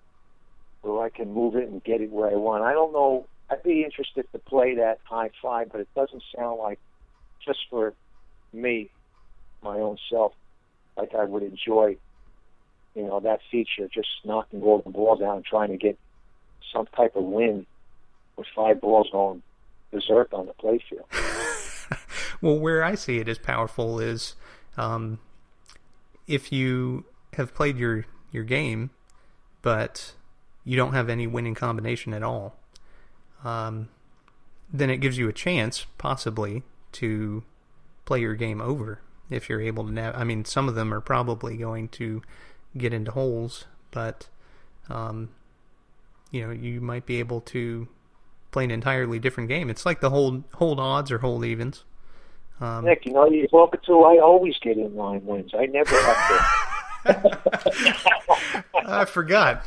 where I can move it and get it where I want. I don't know. I'd be interested to play that high five, but it doesn't sound like, just for me, my own self, like I would enjoy, that feature, just knocking all the balls out and trying to get some type of win with 5 balls going berserk on the playfield. Well, where I see it as powerful is if you have played your game, but you don't have any winning combination at all, then it gives you a chance, possibly, to play your game over if you're able to some of them are probably going to get into holes, but you might be able to play an entirely different game. It's like the hold odds or hold evens. Nick, you're talking to, I always get in line wins. I never have to. I forgot.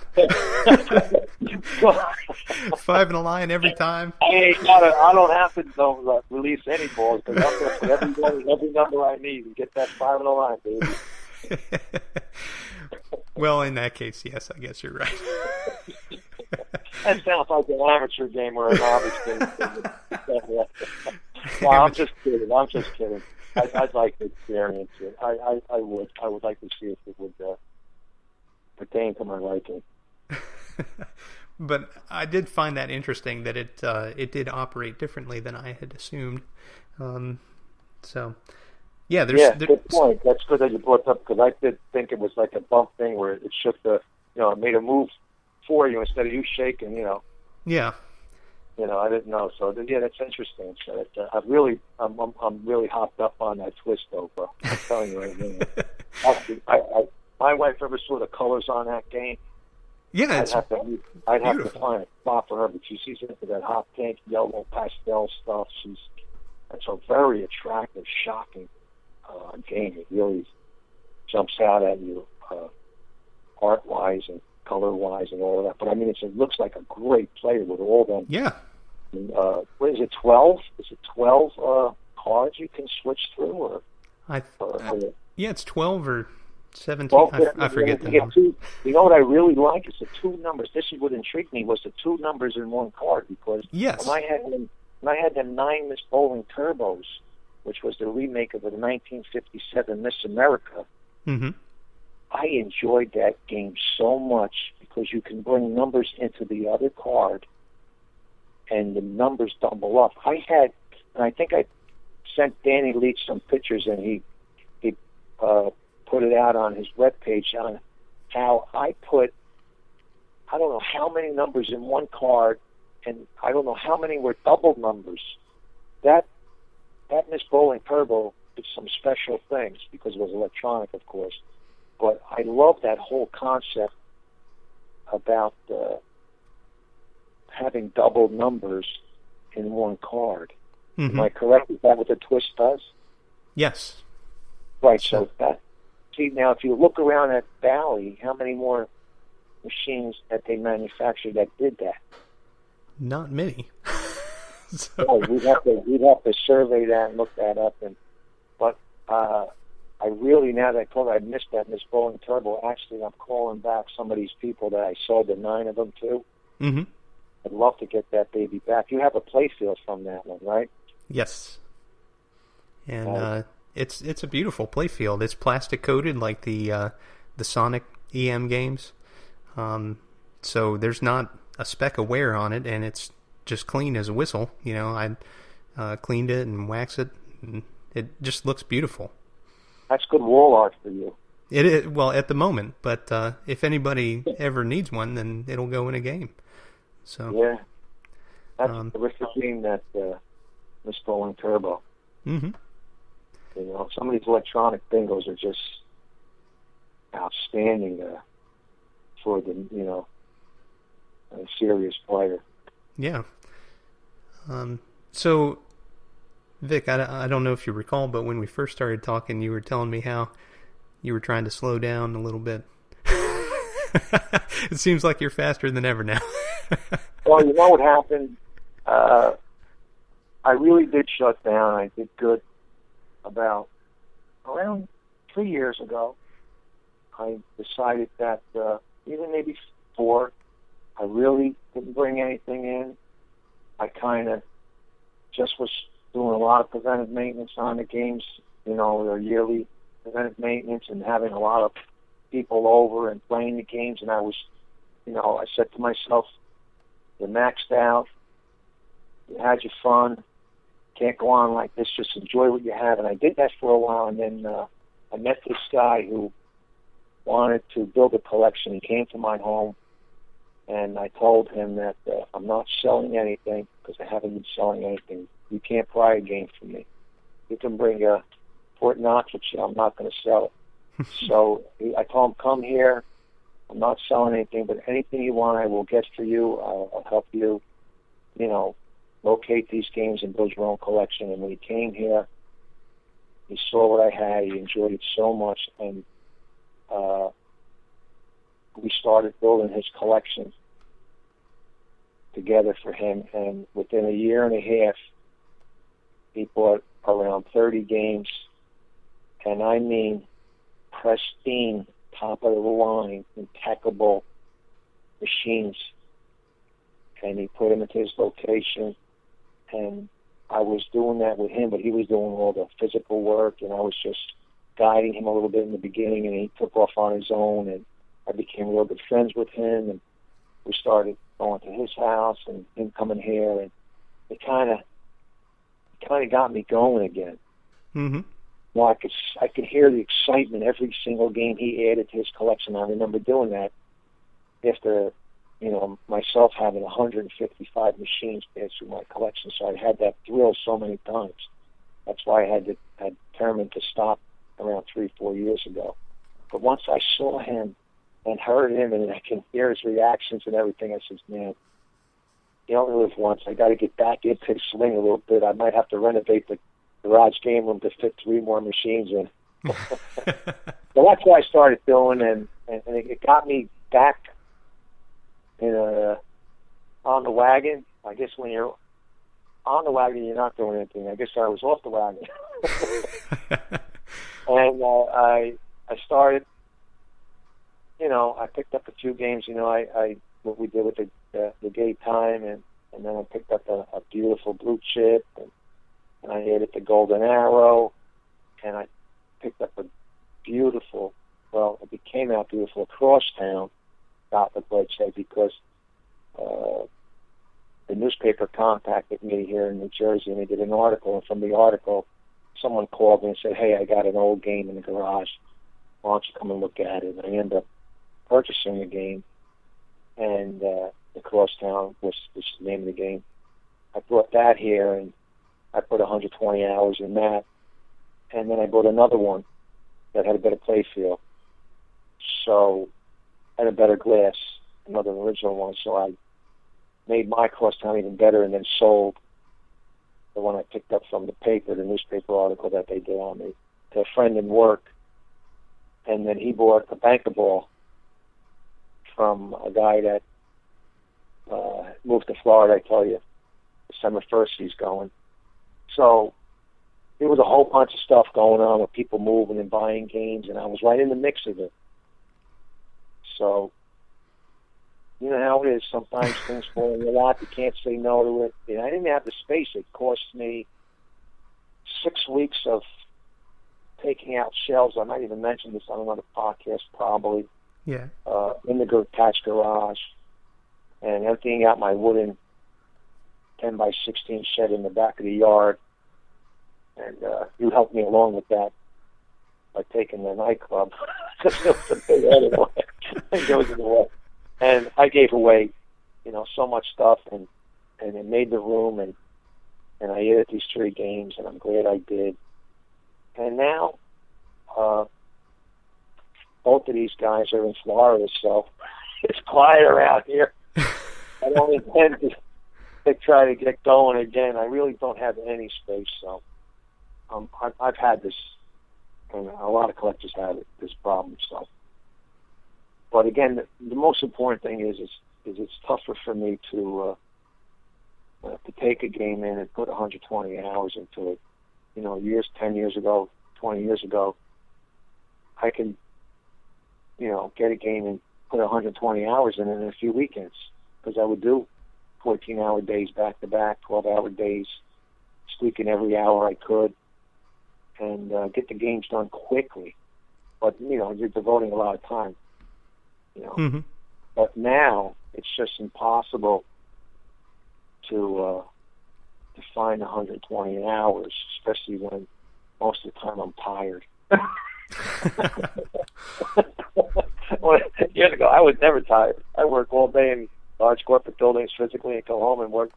5 in a line every time. Hey, I don't have to release any balls, because I'm going to put every number I need and get that 5 in a line, baby. Well, in that case, yes, I guess you're right. That sounds like an amateur game or a novice game. No, I'm just kidding. I'd like to experience it. I would like to see if it would pertain to my liking. But I did find that interesting that it did operate differently than I had assumed. Good point. That's good that you brought it up, because I did think it was like a bump thing where it shook it made a move for you instead of you shaking. Yeah. I didn't know. So yeah, that's interesting. So I'm really hopped up on that twist over. I'm telling you right now. Actually, my wife ever saw the colors on that game. Yeah, I'd have to find a spot for her, but she's into that hot pink, yellow, pastel stuff. That's a very attractive, shocking game. It really jumps out at you, art-wise and color-wise and all of that. But I mean, it looks like a great player with all them. Yeah. What is it? 12? Is it 12 cards you can switch through, or? Yeah, it's 12 or 17. 12, I forget the number. You know what I really like is the 2 numbers. This is what intrigued me, was the 2 numbers in one card, because yes. when I had them 9 Miss Bowling Turbos, which was the remake of the 1957 Miss America. Mm-hmm. I enjoyed that game so much because you can bring numbers into the other card and the numbers double up. I think I sent Danny Leach some pictures, and he put it out on his webpage on how I don't know how many numbers in one card, and I don't know how many were double numbers. That Miss Bowling Turbo did some special things because it was electronic, of course. But I love that whole concept about having double numbers in one card. Mm-hmm. Am I correct? Is that what the twist does? Yes. Right. So now, if you look around at Bally, how many more machines that they manufactured that did that? Not many. We'd have to survey that and look that up. But I really, now that I told you I missed that Miss Bowling Turbo, actually I'm calling back some of these people that I sold the 9 of them to. Mm-hmm. I'd love to get that baby back. You have a playfield from that one, right? Yes. And it's a beautiful playfield. It's plastic coated like the Sonic EM games. So there's not a speck of wear on it, and it's just clean as a whistle. I cleaned it and waxed it, and it just looks beautiful. That's good wall art for you. It is, well, at the moment, but if anybody ever needs one, then it'll go in a game. So yeah, that's a terrific game, that Miss Bowling Turbo. Mm-hmm. Some of these electronic bingos are just outstanding for the a serious player. Yeah. So, Vic, I don't know if you recall, but when we first started talking, you were telling me how you were trying to slow down a little bit. It seems like you're faster than ever now. Well, you know what happened? I really did shut down. I did good about around 3 years ago. I decided that, even maybe 4, I really didn't bring anything in. I kind of just was doing a lot of preventive maintenance on the games, or yearly preventive maintenance, and having a lot of people over and playing the games. And I was, I said to myself, you're maxed out, you had your fun, can't go on like this, just enjoy what you have. And I did that for a while, and then I met this guy who wanted to build a collection. He came to my home, and I told him that I'm not selling anything because I haven't been selling anything. You can't buy a game from me. You can bring a Fort Knox, which I'm not going to sell it. So I told him, come here. I'm not selling anything, but anything you want, I will get for you. I'll help you, locate these games and build your own collection. And when he came here, he saw what I had. He enjoyed it so much. And we started building his collection together for him. And within a year and a half, he bought around 30 games. And I mean pristine, top of the line, impeccable machines. And he put them into his location. And I was doing that with him, but he was doing all the physical work, and I was just guiding him a little bit in the beginning, and he took off on his own, and I became real good friends with him, and we started going to his house and him coming here, and it kind of got me going again. Mm-hmm. Well, I could hear the excitement every single game he added to his collection. I remember doing that after, myself having 155 machines pass through my collection. So I had that thrill so many times. That's why I had determined to stop around 3-4 years ago. But once I saw him and heard him, and I can hear his reactions and everything, I said, man, you only live once. I got to get back into the swing a little bit. I might have to renovate the garage game room to fit 3 more machines in. So that's what I started doing, and it got me back on the wagon. I guess when you're on the wagon, you're not doing anything. I guess I was off the wagon. And I started, I picked up a few games, what we did with the gay time, and then I picked up a beautiful blue chip, and I added the golden arrow, and I picked up a beautiful, it became out beautiful crosstown Gothic bloodshed because the newspaper contacted me here in New Jersey, and they did an article, and from the article, someone called me and said, hey, I got an old game in the garage. Why don't you come and look at it? And I ended up purchasing the game, and the Crosstown was the name of the game. I brought that here, and I put 120 hours in that, and then I bought another one that had a better play field. So had a better glass, another original one, so I made my Crosstown even better and then sold the one I picked up from the paper, the newspaper article that they did on me, to a friend in work. And then he bought a banker ball from a guy that moved to Florida, I tell you. December 1st he's going. So there was a whole bunch of stuff going on with people moving and buying games, and I was right in the mix of it. So, you know how it is. Sometimes things fall in your lap. You can't say no to it. And I didn't have the space. It cost me 6 weeks of taking out shelves. I might even mention this on another podcast probably. Yeah. In the attached garage. And emptying out my wooden 10 by 16 shed in the back of the yard. And you helped me along with that by taking the nightclub. It was a big anyway. It goes in the way. And I gave away, so much stuff, and it made the room, and I added these 3 games, and I'm glad I did. And now, both of these guys are in Florida, so it's quiet around here. I don't intend to try to get going again. I really don't have any space, so I've had this, and a lot of collectors have this problem. So, but again, the most important thing is it's tougher for me to take a game in and put 120 hours into it. 10 years ago, 20 years ago, I can, get a game and put 120 hours in it in a few weekends, because I would do 14-hour days back to back, 12-hour days, squeaking every hour I could, and get the games done quickly. But you're devoting a lot of time. Mm-hmm. But now it's just impossible to find 120 hours, especially when most of the time I'm tired. Years ago, I was never tired. I work all day in large corporate buildings physically and go home and work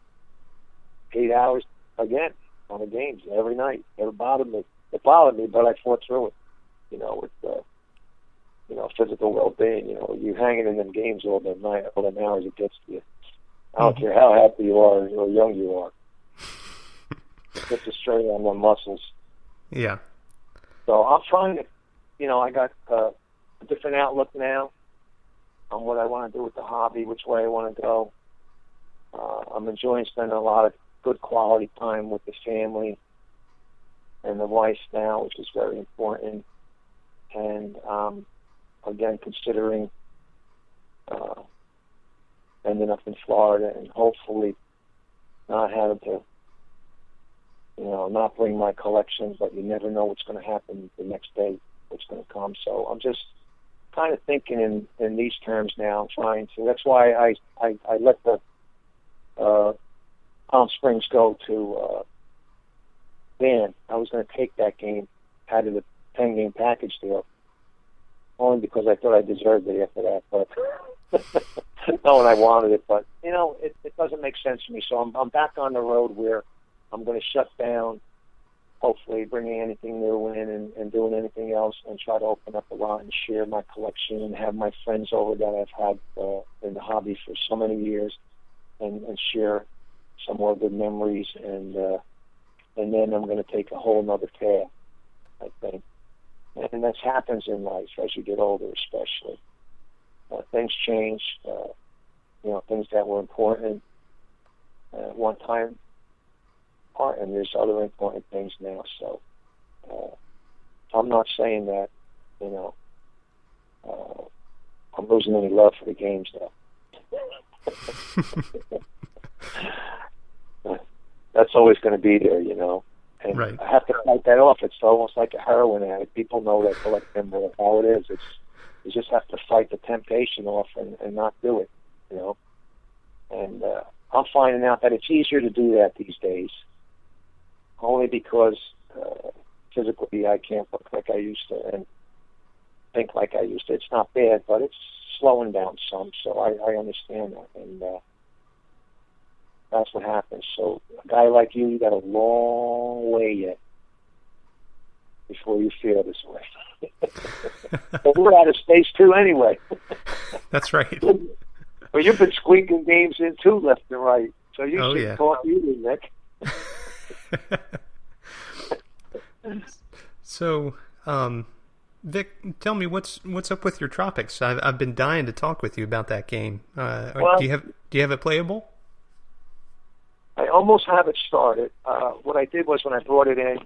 8 hours again on the games every night. It bothered me. It bothered me, but I fought through it. With physical well-being. You hanging in them games all the night, all the hours it gets to you. I don't care how happy you are or young you are. Just to strain on them muscles. Yeah. So I'm trying to, I got a different outlook now on what I want to do with the hobby, which way I want to go. I'm enjoying spending a lot of good quality time with the family and the wife now, which is very important. And again, considering ending up in Florida and hopefully not having to, not bring my collection, but you never know what's going to happen the next day, what's going to come. So I'm just kind of thinking in these terms now, trying to. That's why I let the Palm Springs go to Dan. I was going to take that game out of the 10-game package deal, only because I thought I deserved it after that. But no, and I wanted it. But it doesn't make sense to me. So I'm back on the road where I'm going to shut down, hopefully bringing anything new in and doing anything else, and try to open up a lot and share my collection and have my friends over that I've had in the hobby for so many years, and share some more good memories. And then I'm going to take a whole other path, I think. And that happens in life as you get older, especially. Things change. Things that were important at one time aren't, and there's other important things now. So I'm not saying that, I'm losing any love for the games now. That's always going to be there, And right. I have to fight that off. It's almost like a heroin addict. People know that collect pinball, how it is. You just have to fight the temptation off and not do it, And I'm finding out that it's easier to do that these days, only because physically I can't look like I used to and think like I used to. It's not bad, but it's slowing down some, so I understand that, and that's what happens. So a guy like you got a long way yet before you feel this way. But we're out of space too anyway. That's right. Well, you've been squeaking games in too, left and right. So you should talk to you, Nick. So, Vic, tell me what's up with your Tropics. I've been dying to talk with you about that game. Do you have it playable? I almost have it started. What I did was when I brought it in,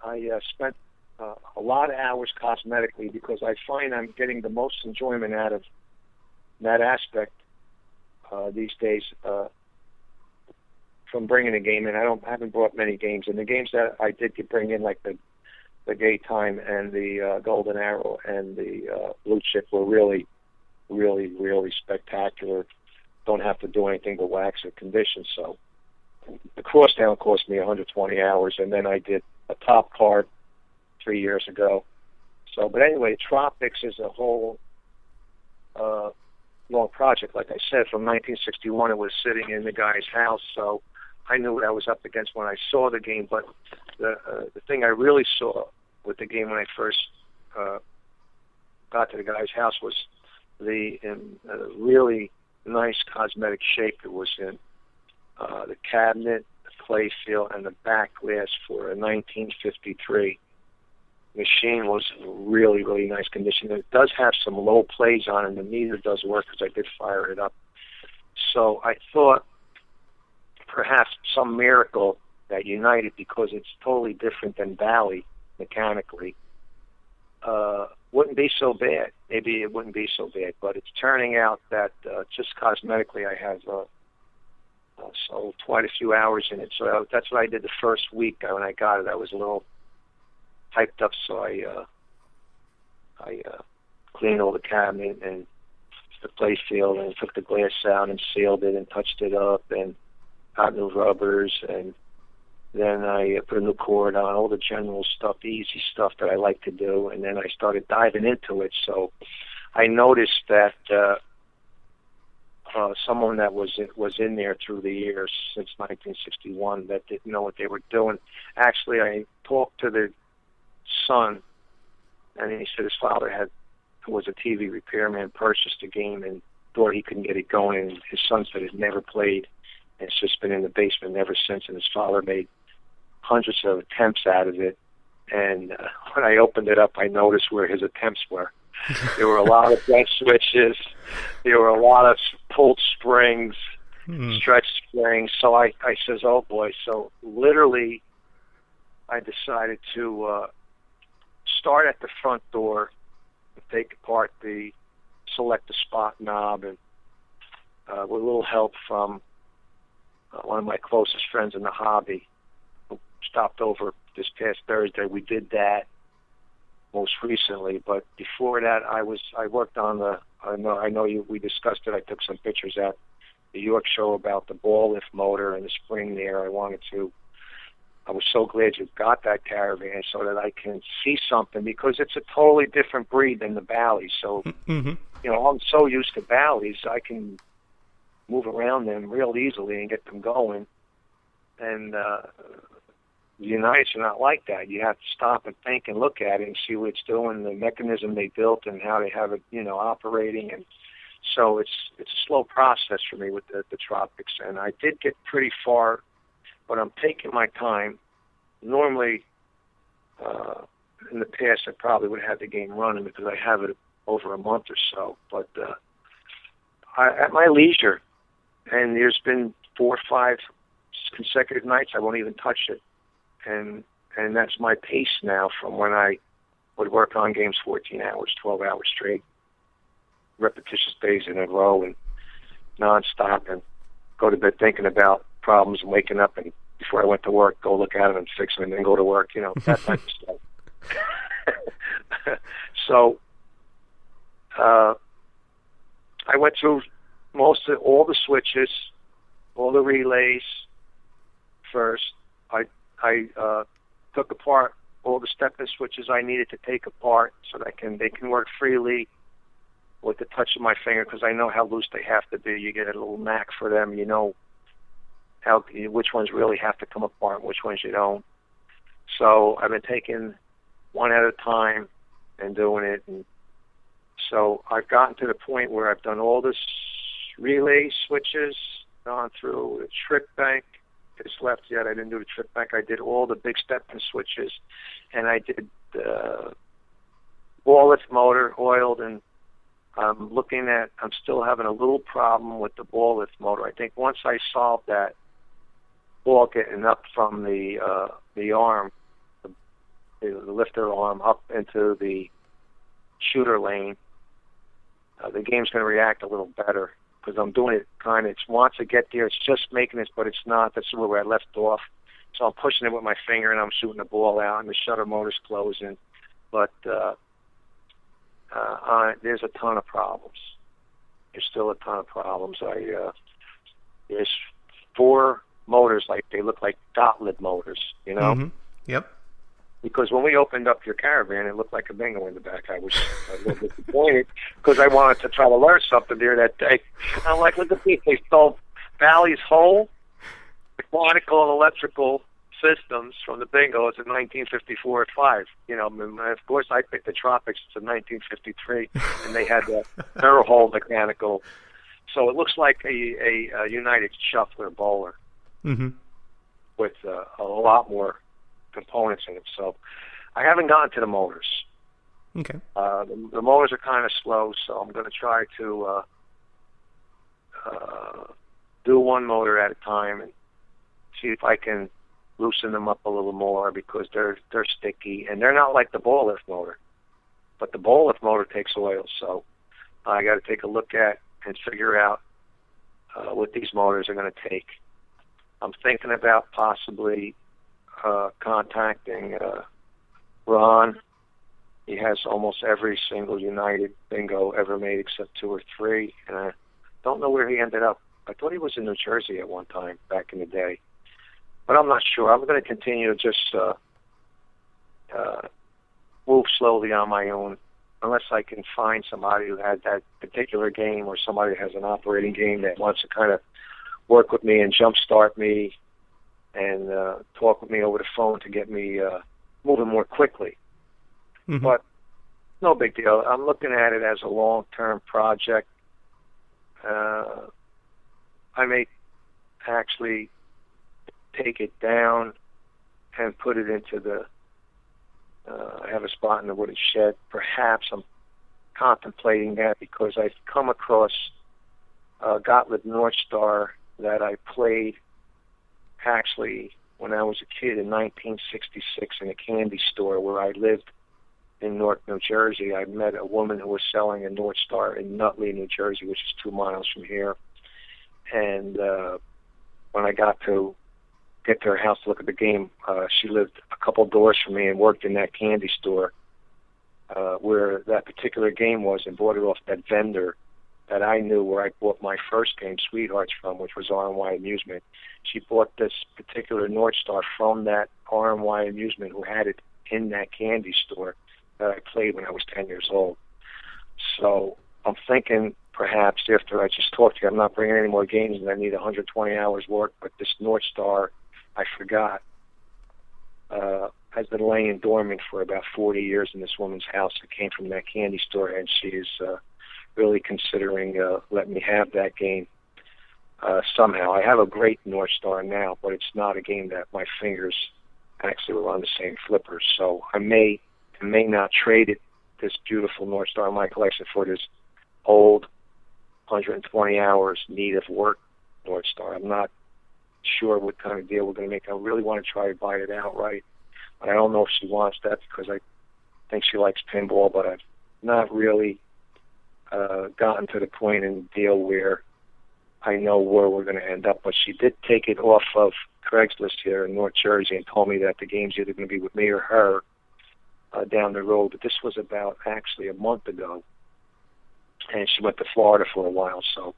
I spent a lot of hours cosmetically, because I find I'm getting the most enjoyment out of that aspect these days from bringing a game in. I haven't brought many games, and the games that I did bring in, like the Gay Time and the Golden Arrow and the Blue Chip, were really, really, really spectacular. Don't have to do anything but wax or condition. So the Crosstown cost me 120 hours, and then I did a top card 3 years ago. So, but anyway, Tropics is a whole long project. Like I said, from 1961, it was sitting in the guy's house, so I knew what I was up against when I saw the game. But the thing I really saw with the game when I first got to the guy's house was the really nice cosmetic shape it was in. The cabinet, the play field, and the back glass for a 1953 machine was really, really nice condition. It does have some low plays on it, and the meter does work because I did fire it up. So I thought perhaps some miracle that United, because it's totally different than Bally mechanically, wouldn't be so bad. Maybe it wouldn't be so bad, but it's turning out that just cosmetically I have sold quite a few hours in it. So that's what I did the first week when I got it. I was a little hyped up, so I cleaned all the cabinet and the play field and took the glass out and sealed it and touched it up and got new rubbers, and then I put a new cord on, all the general stuff, the easy stuff that I like to do, and then I started diving into it. So I noticed that someone that was in there through the years since 1961 that didn't know what they were doing. Actually, I talked to the son, and he said his father had who was a TV repairman, purchased the game and thought he couldn't get it going. And his son said he'd never played. And it's just been in the basement ever since. And his father made hundreds of attempts out of it. And when I opened it up, I noticed where his attempts were. There were a lot of bent switches. There were a lot of pulled springs, stretched springs. So I says, oh, boy. So literally I decided to start at the front door and take apart the select a spot knob. And with a little help from one of my closest friends in the hobby who stopped over this past Thursday, we did that most recently. But before that, I worked on we discussed it. I took some pictures at the York show about the ball lift motor and the spring there. I was so glad you got that caravan so that I can see something, because it's a totally different breed than the Bally's. So, I'm so used to Bally's, I can move around them real easily and get them going. And the Uniteds are not like that. You have to stop and think and look at it and see what it's doing, the mechanism they built and how they have it, operating. And so it's a slow process for me with the Tropics. And I did get pretty far, but I'm taking my time. Normally, in the past, I probably would have had the game running because I have it over a month or so. But at my leisure, and there's been 4 or 5 consecutive nights I won't even touch it. And that's my pace now from when I would work on games 14 hours, 12 hours straight, repetitious days in a row and nonstop, and go to bed thinking about problems and waking up, and before I went to work, go look at them and fix them and then go to work, that type of stuff. So I went through all the switches, all the relays first. I took apart all the step-in switches I needed to take apart so that they can work freely with the touch of my finger, because I know how loose they have to be. You get a little knack for them. You know which ones really have to come apart and which ones you don't. So I've been taking one at a time and doing it. And so I've gotten to the point where I've done all this relay switches, gone through the trip bank. It's left yet. I didn't do the trip bank. I did all the big step-in switches, and I did the ball lift motor oiled, and I'm still having a little problem with the ball lift motor. I think once I solve that ball getting up from the arm, the lifter arm up into the shooter lane, the game's going to react a little better, because I'm doing it it wants to get there. It's just making it, but it's not. That's where I left off. So I'm pushing it with my finger, and I'm shooting the ball out, and the shutter motor's closing. But there's a ton of problems. There's still a ton of problems. There's 4 motors, they look like dot lid motors, Mm-hmm. Yep. Because when we opened up your caravan, it looked like a bingo in the back. I was a little disappointed because I wanted to try to learn something there that day. I'm like, look at this. They stole Bally's whole mechanical and electrical systems from the bingos in 1954 at 5. Of course, I picked the Tropics in 1953, and they had their whole mechanical. So it looks like a United shuffler bowler with a lot more components in it. So I haven't gotten to the motors. Okay. The motors are kind of slow, so I'm going to try to do one motor at a time and see if I can loosen them up a little more, because they're sticky, and they're not like the ball lift motor. But the ball lift motor takes oil, so I got to take a look at and figure out what these motors are going to take. I'm thinking about possibly contacting Ron. He has almost every single United bingo ever made except 2 or 3, and I don't know where he ended up. I thought he was in New Jersey at one time back in the day, but I'm not sure. I'm going to continue to just move slowly on my own, unless I can find somebody who has that particular game, or somebody who has an operating game that wants to kind of work with me and jumpstart me and talk with me over the phone to get me moving more quickly. Mm-hmm. But no big deal. I'm looking at it as a long-term project. I may actually take it down and put it into the. I have a spot in the wooden shed. Perhaps I'm contemplating that because I've come across Gottlieb North Star that I played actually when I was a kid in 1966 in a candy store where I lived in Newark, New Jersey. I met a woman who was selling a North Star in Nutley, New Jersey, which is 2 miles from here. And when I got to get to her house to look at the game, she lived a couple doors from me and worked in that candy store where that particular game was, and bought it off that vendor that I knew where I bought my first game, Sweethearts, from, which was R&Y Amusement. She bought this particular North Star from that R&Y Amusement who had it in that candy store that I played when I was 10 years old. So I'm thinking perhaps after I just talked to you, I'm not bringing any more games and I need 120 hours work, but this North Star, I forgot, has been laying dormant for about 40 years in this woman's house. It came from that candy store, and she is really considering letting me have that game somehow. I have a great North Star now, but it's not a game that my fingers actually were on the same flippers. So I may not trade it, this beautiful North Star in my collection, for this old 120 hours need of work North Star. I'm not sure what kind of deal we're going to make. I really want to try to buy it outright, but I don't know if she wants that because I think she likes pinball, but I've not really gotten to the point in the deal where I know where we're going to end up. But she did take it off of Craigslist here in North Jersey and told me that the game's either going to be with me or her down the road. But this was about actually a month ago, and she went to Florida for a while, so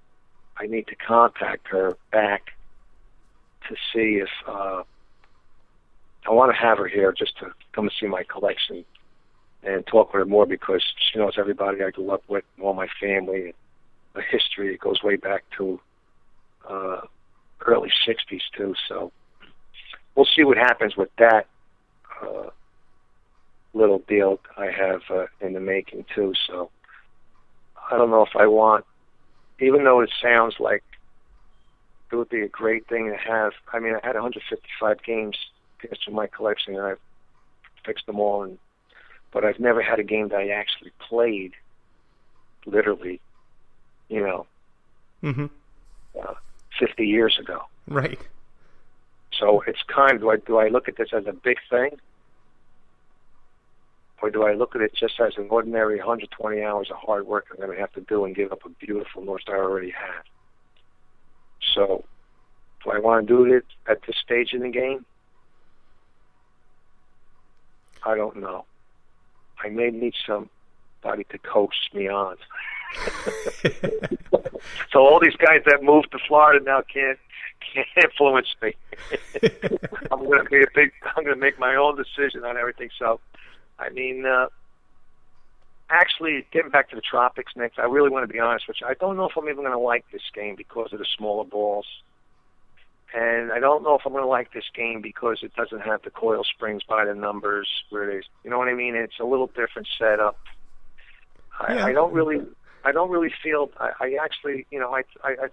I need to contact her back to see if I want to have her here just to come and see my collection and talk with her more, because she knows everybody I grew up with, all my family, and the history. It goes way back to early 60s, too. So we'll see what happens with that little deal I have in the making, too. So I don't know if I want, even though it sounds like it would be a great thing to have. I mean, I had 155 games in my collection, and I've fixed them all, but I've never had a game that I actually played, literally, 50 years ago. Right. So it's kind of, do I look at this as a big thing? Or do I look at it just as an ordinary 120 hours of hard work I'm going to have to do and give up a beautiful North Star I already have? So, do I want to do it at this stage in the game? I don't know. I may need somebody to coax me on. So all these guys that moved to Florida now can't influence me. I'm going to make my own decision on everything. So, I mean, actually, getting back to the Tropics, Nick, I really want to be honest with you. I don't know if I'm even going to like this game because of the smaller balls. And I don't know if I'm going to like this game because it doesn't have the coil springs by the numbers where they, you know what I mean? It's a little different setup. Yeah. I don't really feel. I actually, I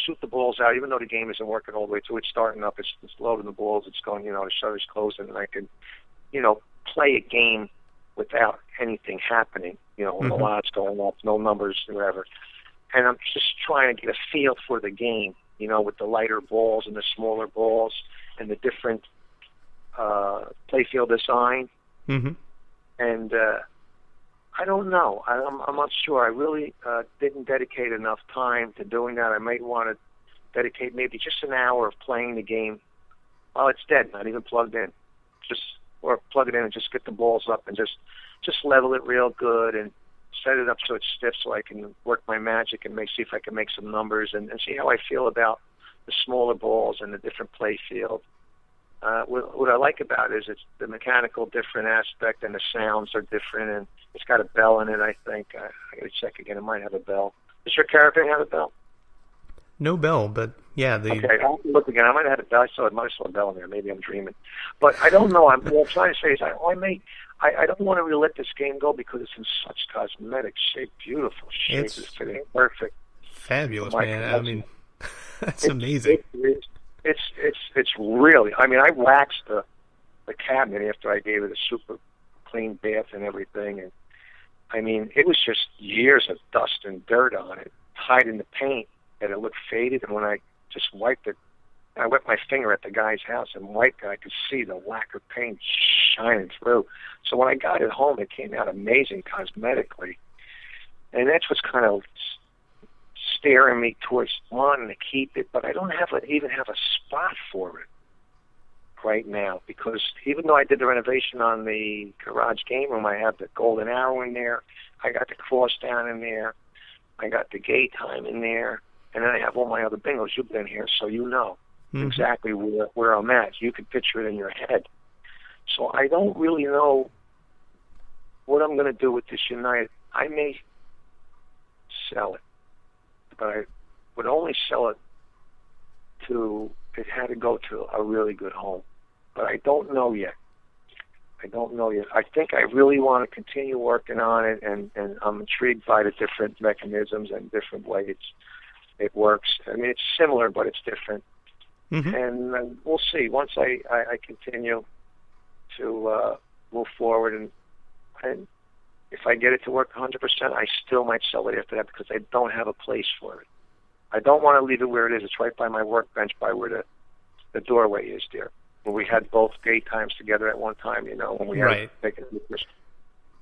shoot the balls out, even though the game isn't working all the way through. It's starting up. It's loading the balls. It's going. The shutter's closing, and I can, play a game without anything happening. When the odds going up, no numbers, whatever. And I'm just trying to get a feel for the game. With the lighter balls and the smaller balls and the different playfield design. Mm-hmm. And I don't know. I'm not sure. I really didn't dedicate enough time to doing that. I might want to dedicate maybe just an hour of playing the game while it's dead, not even plugged in. Or plug it in and just get the balls up and just level it real good and set it up so it's stiff so I can work my magic and see if I can make some numbers and see how I feel about the smaller balls and the different play field. What I like about it is it's the mechanical different aspect and the sounds are different, and it's got a bell in it, I think. I got to check again. It might have a bell. Does your Caravan have a bell? No bell, but, Yeah. Okay, I'll have to look again. I might have had I saw a bell in there. Maybe I'm dreaming. But I don't know. What I'm trying to say is I don't want to really let this game go because it's in such cosmetic shape, beautiful shape. It's fitting perfect. Fabulous, man. I mean, that's amazing. It's really. I mean, I waxed the cabinet after I gave it a super clean bath and everything, and I mean, it was just years of dust and dirt on it, tied in the paint, and it looked faded. And when I just wiped it, I wet my finger at the guy's house and wiped it. I could see the lacquer paint shining through. So when I got it home, it came out amazing cosmetically, and that's what's kind of staring me towards wanting to keep it. But I don't even have a spot for it right now, because even though I did the renovation on the garage game room, I have the golden arrow in there, I got the cross down in there, I got the gay time in there, and then I have all my other bingos. You've been here, so you know exactly where I'm at. You can picture it in your head. So I don't really know what I'm going to do with this United. I may sell it, but I would only sell it it had to go to a really good home. But I don't know yet. I think I really want to continue working on it, and I'm intrigued by the different mechanisms and different ways it works. I mean, it's similar, but it's different. Mm-hmm. And we'll see. Once I continue to move forward, and if I get it to work 100%, I still might sell it after that because I don't have a place for it. I don't want to leave it where it is. It's right by my workbench, by where the doorway is there. When we had both gay times together at one time, when we had taken it.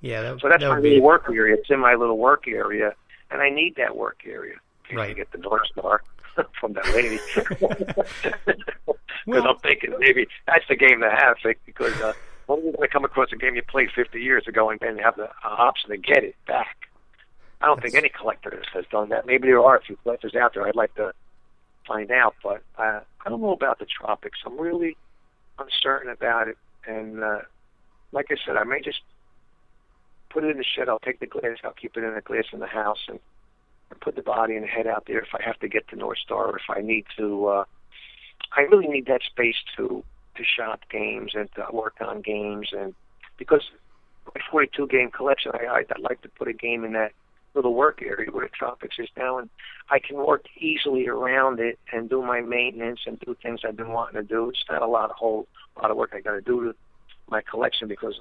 Yeah, so that's my little work area. It's in my little work area, and I need that work area. Right. To get the North Star from that lady. Because I'm thinking maybe that's the game to have, Vic, because when you're going to come across a game you played 50 years ago and then have the option to get it back. I don't think any collector has done that. Maybe there are a few collectors out there. I'd like to find out, but I don't know about the tropics. I'm really uncertain about it, and like I said, I may just put it in the shed. I'll take the glass. I'll keep it in the glass in the house, and put the body and the head out there if I have to get to North Star, or if I need to. I really need that space to shop games and to work on games, and because my 42 game collection, I'd like to put a game in that little work area where the tropics is now, and I can work easily around it and do my maintenance and do things I've been wanting to do. It's not a lot of work I got to do to my collection, because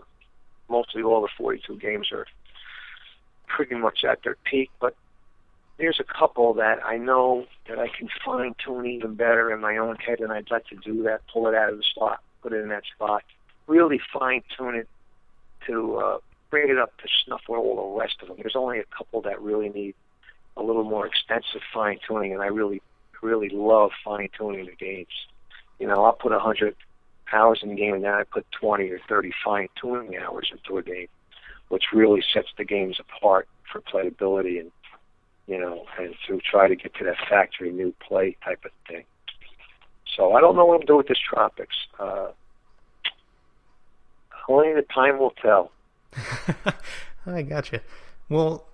mostly all the 42 games are pretty much at their peak, but there's a couple that I know that I can fine-tune even better in my own head, and I'd like to do that, pull it out of the slot, put it in that spot, really fine-tune it to bring it up to snuff with all the rest of them. There's only a couple that really need a little more extensive fine-tuning, and I really, really love fine-tuning the games. I'll put 100 hours in the game, and then I put 20 or 30 fine-tuning hours into a game, which really sets the games apart for playability and to try to get to that factory new play type of thing. So I don't know what I'm doing with this Tropics. Only the time will tell. I gotcha. Well,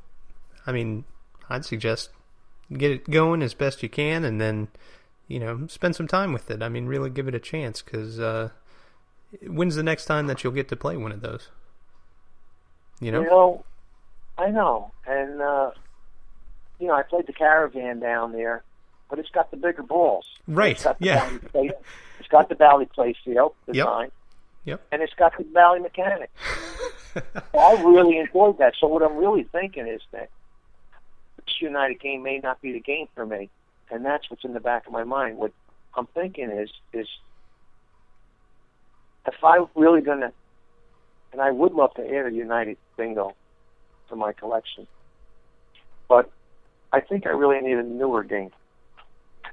I mean, I'd suggest get it going as best you can, and then, spend some time with it. I mean, really give it a chance, because when's the next time that you'll get to play one of those? I know, and I played the Caravan down there, but it's got the bigger balls. Right. It's got the Valley play field design. Yep. And it's got the Valley mechanics. I really enjoyed that. So what I'm really thinking is that this United game may not be the game for me, and that's what's in the back of my mind. What I'm thinking is if I'm really gonna, and I would love to add a United bingo to my collection, but I think I really need a newer game,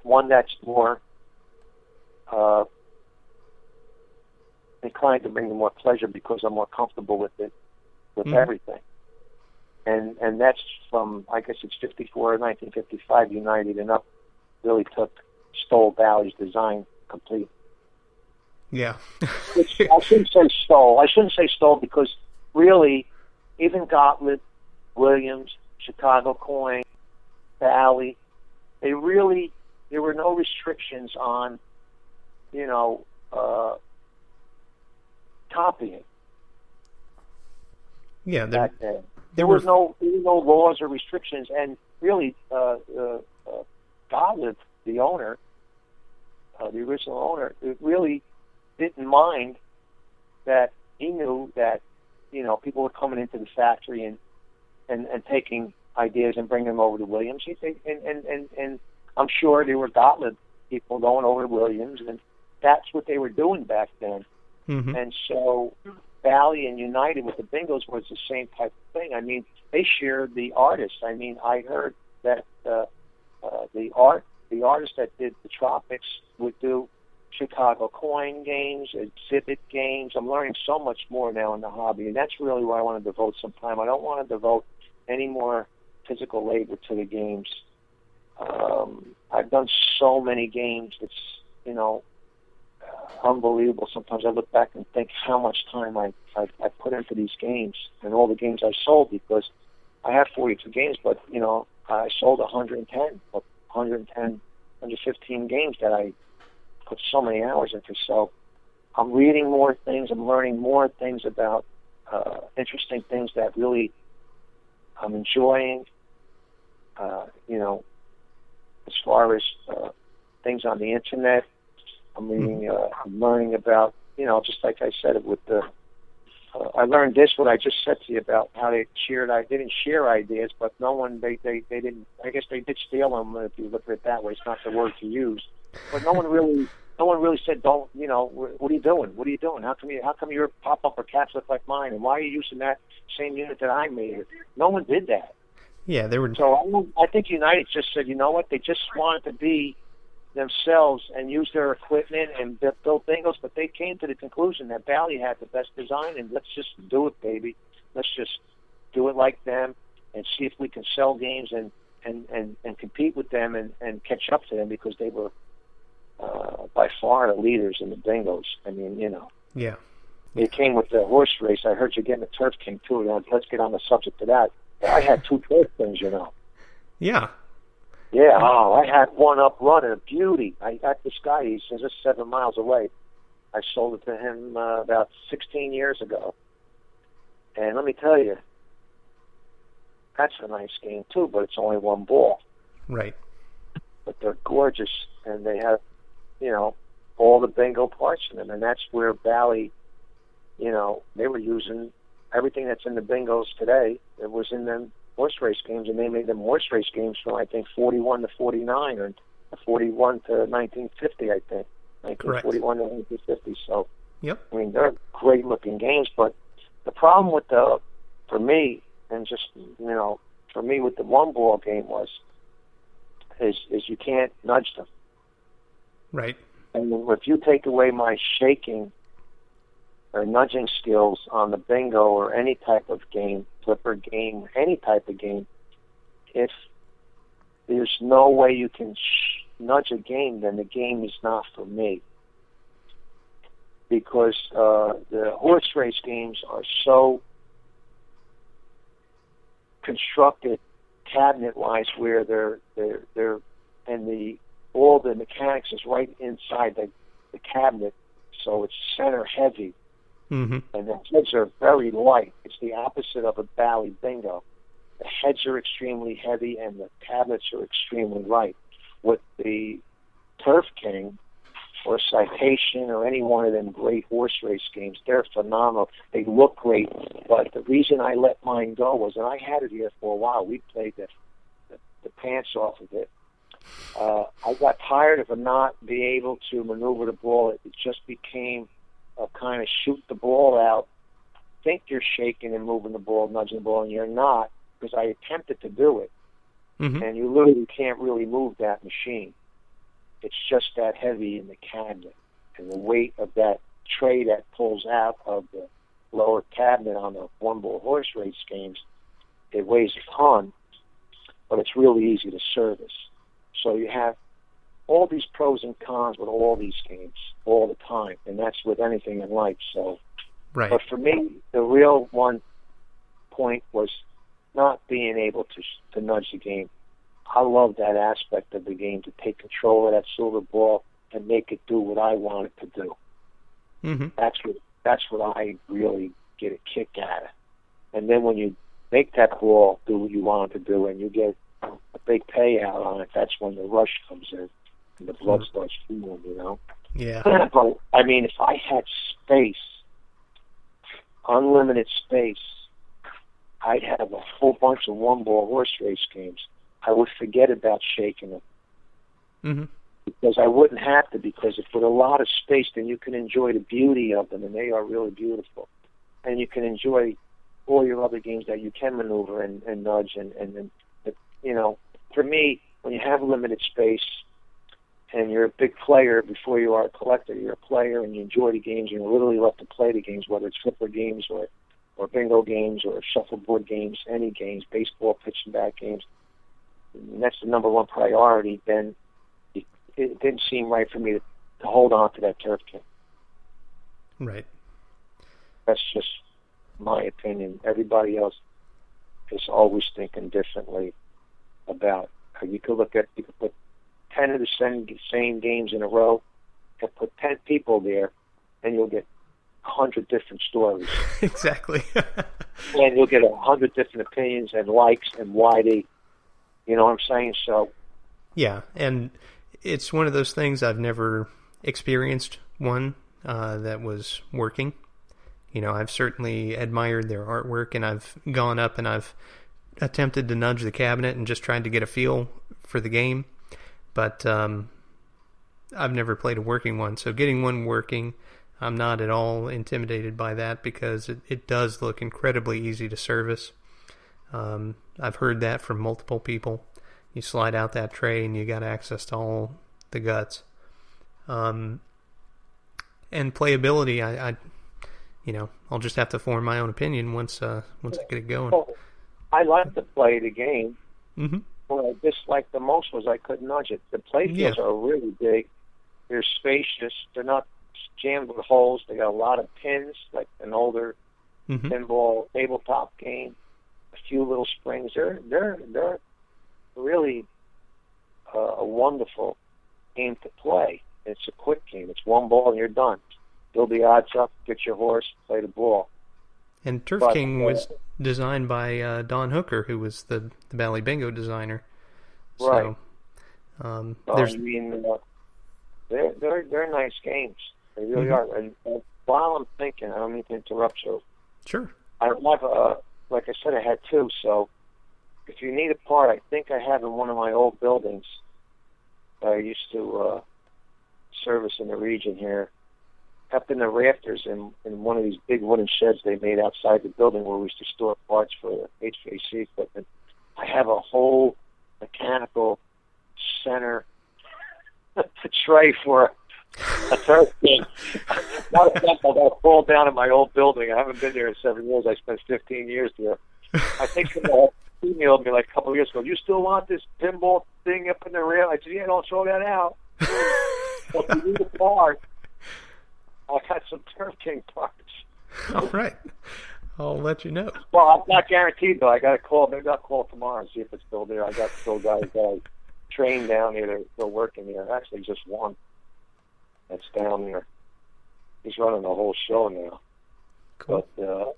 one that's more inclined to bring me more pleasure because I'm more comfortable with it, with everything. And that's from, I guess it's 1955 United and up, really stole Valley's design complete. Yeah. I shouldn't say stole because really, even Gottlieb, Williams, Chicago Coin, Valley, they really there were no restrictions on, copying. Yeah, back then. There was no laws or restrictions, and really, Gottlieb, the owner, the original owner, really didn't mind that he knew that people were coming into the factory and taking ideas and bringing them over to Williams. And I'm sure there were Gottlieb people going over to Williams, and that's what they were doing back then. Mm-hmm. And so Bally and United with the Bingos was the same type of thing. I mean, they shared the artists. I mean, I heard that the artist that did the Tropics would do Chicago coin games, exhibit games. I'm learning so much more now in the hobby, and that's really where I want to devote some time. I don't want to devote any more physical labor to the games. I've done so many games. It's, unbelievable. Sometimes I look back and think how much time I put into these games and all the games I sold, because I have 42 games, but, I sold 115 games that I put so many hours into. So I'm reading more things. I'm learning more things about interesting things that really I'm enjoying, as far as things on the internet. I'm reading, I'm learning about, just like I said, with the, I learned this, what I just said to you about how they didn't share ideas, but no one, they didn't, I guess they did steal them, if you look at it that way. It's not the word to use. But no one really said, don't, what are you doing? What are you doing? How come your pop-up or caps look like mine? And why are you using that same unit that I made? No one did that. Yeah, they were. So I think United just said, you know what? They just wanted to be themselves and use their equipment and build bingos, but they came to the conclusion that Bally had the best design, and let's just do it, baby. Let's just do it like them and see if we can sell games and compete with them and catch up to them, because they were by far the leaders in the bingos. I mean, Yeah. They came with the horse race. I heard you getting the Turf King too. Let's get on the subject of that. I had 2 Turf Kings, Yeah. Yeah, I had one up running, a beauty. I got this guy, he's just 7 miles away. I sold it to him about 16 years ago. And let me tell you, that's a nice game too, but it's only 1 ball. Right. But they're gorgeous, and they have, all the bingo parts in them, and that's where Bally, they were using everything that's in the bingos today. It was in them horse race games, and they made them horse race games from, I think, 41 to 49, or 41 to 1950, I think. 1941 to 1950. So, yep. I mean, they're great-looking games, but the problem with for me with the 1 ball game is you can't nudge them. Right. And if you take away my shaking or nudging skills on the bingo or any type of game, flipper game, any type of game, if there's no way you can nudge a game, then the game is not for me. Because the horse race games are so constructed cabinet-wise, where they're and all the mechanics is right inside the cabinet, so it's center heavy. Mm-hmm. And the heads are very light. It's the opposite of a Bally bingo. The heads are extremely heavy and the cabinets are extremely light. With the Turf King or Citation or any one of them great horse race games, they're phenomenal. They look great, but the reason I let mine go was, and I had it here for a while, we played the pants off of it. I got tired of not being able to maneuver the ball. It just became a kind of shoot the ball out, think you're shaking and moving the ball, nudging the ball, and you're not, because I attempted to do it. Mm-hmm. And you literally can't really move that machine. It's just that heavy in the cabinet. And the weight of that tray that pulls out of the lower cabinet on the 1 ball horse race games, it weighs a ton, but it's really easy to service. So you have all these pros and cons with all these games all the time, and that's with anything in life. So, right. But for me, the real one point was not being able to nudge the game. I love that aspect of the game, to take control of that silver ball and make it do what I want it to do. Mm-hmm. That's what I really get a kick at it. And then when you make that ball do what you want it to do and you get a big payout on it, that's when the rush comes in and the blood starts flowing, you know? Yeah. But, I mean, if I had space, unlimited space, I'd have a whole bunch of one-ball horse race games. I would forget about shaking them. Mm-hmm. Because I wouldn't have to, because if with a lot of space, then you can enjoy the beauty of them, and they are really beautiful. And you can enjoy all your other games that you can maneuver and nudge. And you know, for me, when you have limited space and you're a big player before you are a collector, you're a player and you enjoy the games, and you literally love to play the games, whether it's flipper games or bingo games or shuffleboard games, any games, baseball, pitch and bat games, and that's the number one priority, then it didn't seem right for me to hold on to that turf game. Right. That's just my opinion. Everybody else is always thinking differently about how you could put 10 of the same games in a row and put 10 people there, and you'll get 100 different stories. Exactly. And you'll get 100 different opinions and likes and why they, you know what I'm saying? So. Yeah, and it's one of those things. I've never experienced one that was working. You know, I've certainly admired their artwork, and I've gone up and I've attempted to nudge the cabinet and just tried to get a feel for the game. But I've never played a working one. So getting one working, I'm not at all intimidated by that, because it does look incredibly easy to service. I've heard that from multiple people. You slide out that tray and you got access to all the guts. And playability, I I'll just have to form my own opinion once I get it going. Well, I like to play the game. Mm-hmm. What I disliked the most was I couldn't nudge it. The playfields are really big. They're spacious. They're not jammed with holes. They got a lot of pins, like an older pinball tabletop game. A few little springs. They're really a wonderful game to play. It's a quick game. It's one ball and you're done. Build the odds up, get your horse, play the ball. And Turf King was designed by Don Hooker, who was the Bally Bingo designer. Right. So, they're nice games. They really are. And while I'm thinking, I don't mean to interrupt you. Sure. I have, like I said, I had two. So if you need a part, I think I have in one of my old buildings that I used to service in the region here. Up in the rafters in one of these big wooden sheds they made outside the building where we used to store parts for HVAC equipment. I have a whole mechanical center tray for a Turf King. Not a sample that'll fall down in my old building. I haven't been there in 7 years. I spent 15 years there. I think somebody emailed me like a couple of years ago, "You still want this pinball thing up in the rail?" I said, "Yeah, don't throw that out." Well, if you need a part, I got some Turf King parts. All right. I'll let you know. Well, I'm not guaranteed, though. I got to call. Maybe I'll call tomorrow and see if it's still there. I got still guys that I trained down here that are still working there. Actually, just one that's down there. He's running the whole show now. Cool. But,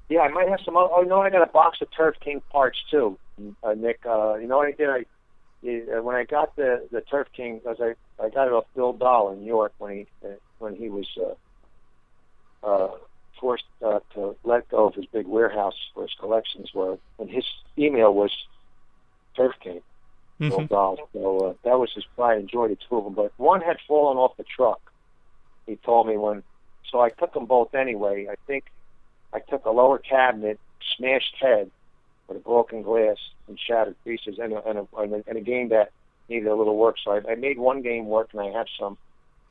yeah, I might have some other. Oh, no, I got a box of Turf King parts, too, Nick. You know what I did? When I got the Turf King, because I got it off Bill Dahl in New York when he was forced to let go of his big warehouse where his collections were, and his email was Turf King, Bill Dahl. So that was his pride. I enjoyed the two of them, but one had fallen off the truck. He told me so I took them both anyway. I think I took a lower cabinet, smashed head, with a broken glass and shattered pieces, and a game that needed a little work. So I made one game work, and I have some,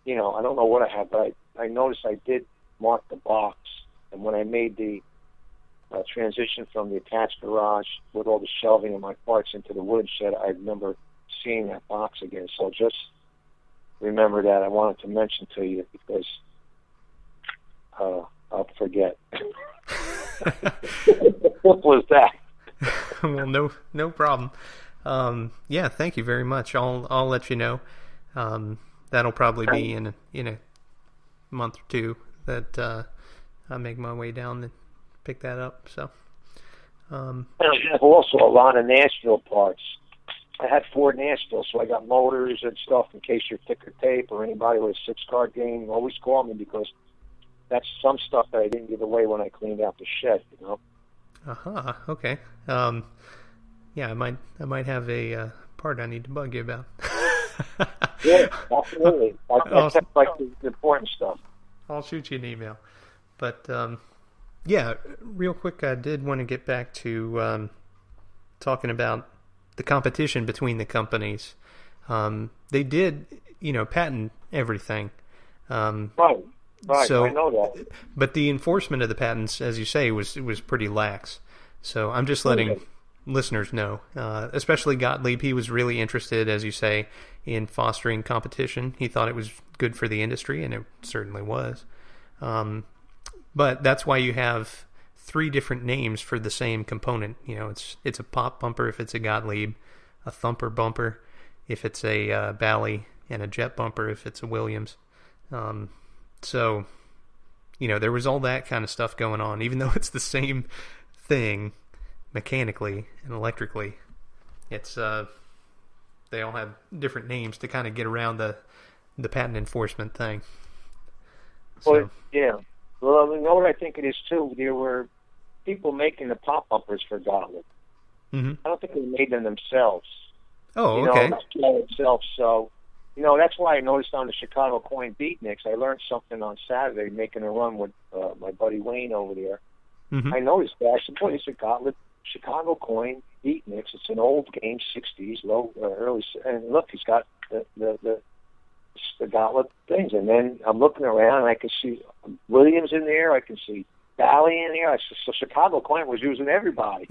I don't know what I have, but I noticed I did mark the box. And when I made the transition from the attached garage with all the shelving and my parts into the wooden shed, I remember seeing that box again. So just remember that. I wanted to mention to you because I'll forget. What was that? Well, no problem. Yeah, thank you very much. I'll let you know. That'll probably be in a month or two that I make my way down and pick that up. So, and I have also a lot of Nashville parts. I had 4 Nashville, so I got motors and stuff in case you're thicker tape or anybody with a 6-card game. Always call me because that's some stuff that I didn't give away when I cleaned out the shed. Okay. Yeah, I might have a part I need to bug you about. Yeah, absolutely. I kept like the important stuff. I'll shoot you an email. But yeah, real quick, I did want to get back to talking about the competition between the companies. They did, patent everything. Right. So, I know that. But the enforcement of the patents, as you say, was pretty lax. So I'm just letting listeners know, especially Gottlieb. He was really interested, as you say, in fostering competition. He thought it was good for the industry, and it certainly was. But that's why you have 3 different names for the same component. It's a pop bumper if it's a Gottlieb, a thumper bumper if it's a Bally, and a jet bumper if it's a Williams. So, there was all that kind of stuff going on, even though it's the same thing mechanically and electrically. It's they all have different names to kind of get around the patent enforcement thing. Well, yeah. Well, you know what I think it is too? There were people making the pop bumpers for Gottlieb. Mm-hmm. I don't think they made them themselves. Oh, okay. Itself. So, that's why I noticed on the Chicago Coin Beatniks, I learned something on Saturday making a run with my buddy Wayne over there. Mm-hmm. I noticed that. I said, boy, it's a Gottlieb Chicago Coin Beatniks. It's an old game, 60s, early. And look, he's got the Gottlieb things. And then I'm looking around, and I can see Williams in there. I can see Bally in there. So Chicago Coin was using everybody.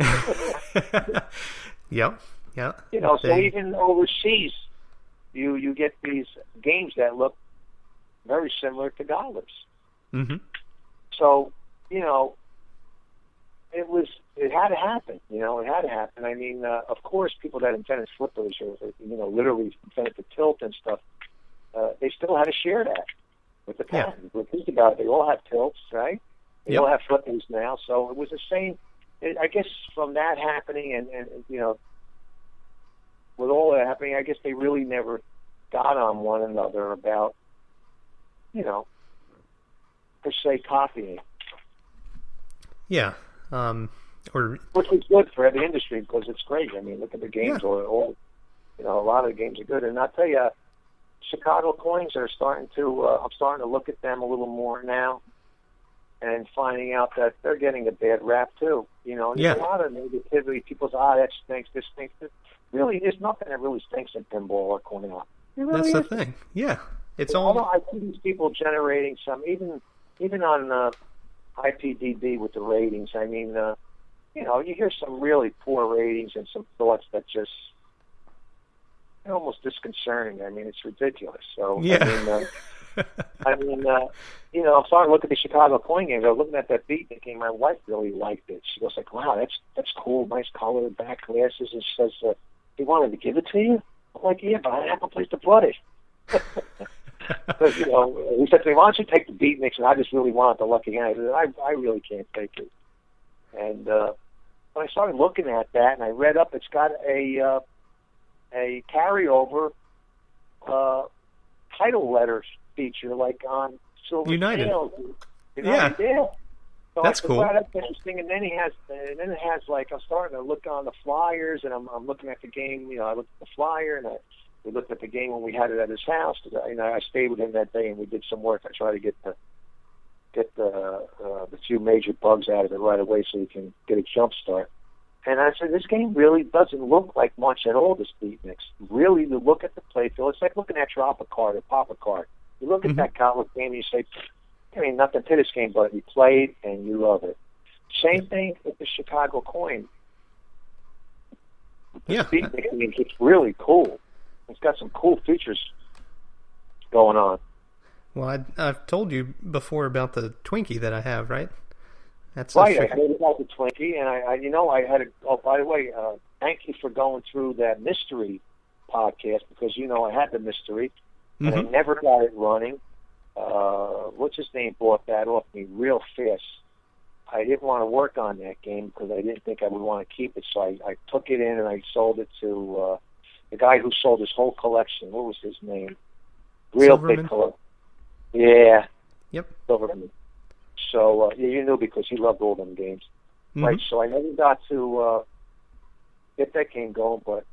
Yep. So even overseas, you get these games that look very similar to Gottlieb's. Mm-hmm. So, it had to happen. It had to happen. I mean, of course, people that invented flippers or literally invented the tilt and stuff, they still had to share that with the patent. But think about it, they all have tilts, right? They all have flippers now. So it was the same. I guess from that happening and with all that happening, I guess they really never got on one another about, per se copying. Yeah. Which is good for the industry because it's great. I mean, look at the games. A lot of the games are good. And I'll tell you, Chicago Coins are starting to, I'm starting to look at them a little more now and finding out that they're getting a bad rap too. There's a lot of negativity. People say, that stinks, this stinks. Really, there's nothing that really stinks in pinball or coin op. That's the thing. Yeah. It's all. I see these people generating some, even on IPDB with the ratings. I mean, you hear some really poor ratings and some thoughts that just almost disconcerting. I mean, it's ridiculous. So yeah. I'm starting to look at the Chicago Coin games. I was looking at that Beatnik game. My wife really liked it. She goes like, "Wow, that's cool. Nice color, back glasses." And she says, "He wanted to give it to you?" I'm like, "Yeah, but I didn't have a place to put it." But, he said to me, "Why don't you take the Beatniks?" And I just really wanted the Lucky Hand. I said, I really can't take it. And when I started looking at that, and I read up, it's got a carryover title letters feature, like on Silver United. Scales. Yeah. So that's said, cool. Wow, that's interesting. And then it has like, I'm starting to look on the flyers, and I'm looking at the game. I looked at the flyer, and we looked at the game when we had it at his house. I stayed with him that day, and we did some work. I tried to get the few major bugs out of it right away so you can get a jump start. And I said, this game really doesn't look like much at all, this Beatniks. Really, you look at the playfield, it's like looking at Drop a Card or Pop a Card. You look at that Gottlieb game and you say, I mean, nothing to this game, but you play it and you love it. Same thing with the Chicago Coin. Yeah. Beatnik, I mean, it's really cool. It's got some cool features going on. Well, I've told you before about the Twinkie that I have, right? That's right. I heard about the Twinkie, and I had a. Oh, by the way, thank you for going through that mystery podcast because I had the mystery, and I never got it running. What's his name bought that off me real fast. I didn't want to work on that game because I didn't think I would want to keep it, so I took it in and I sold it to the guy who sold his whole collection. What was his name? Real Silverman. big collection. Yeah. Yep. Silverman. So you knew because he loved all them games. Right, so I never got to get that game going, but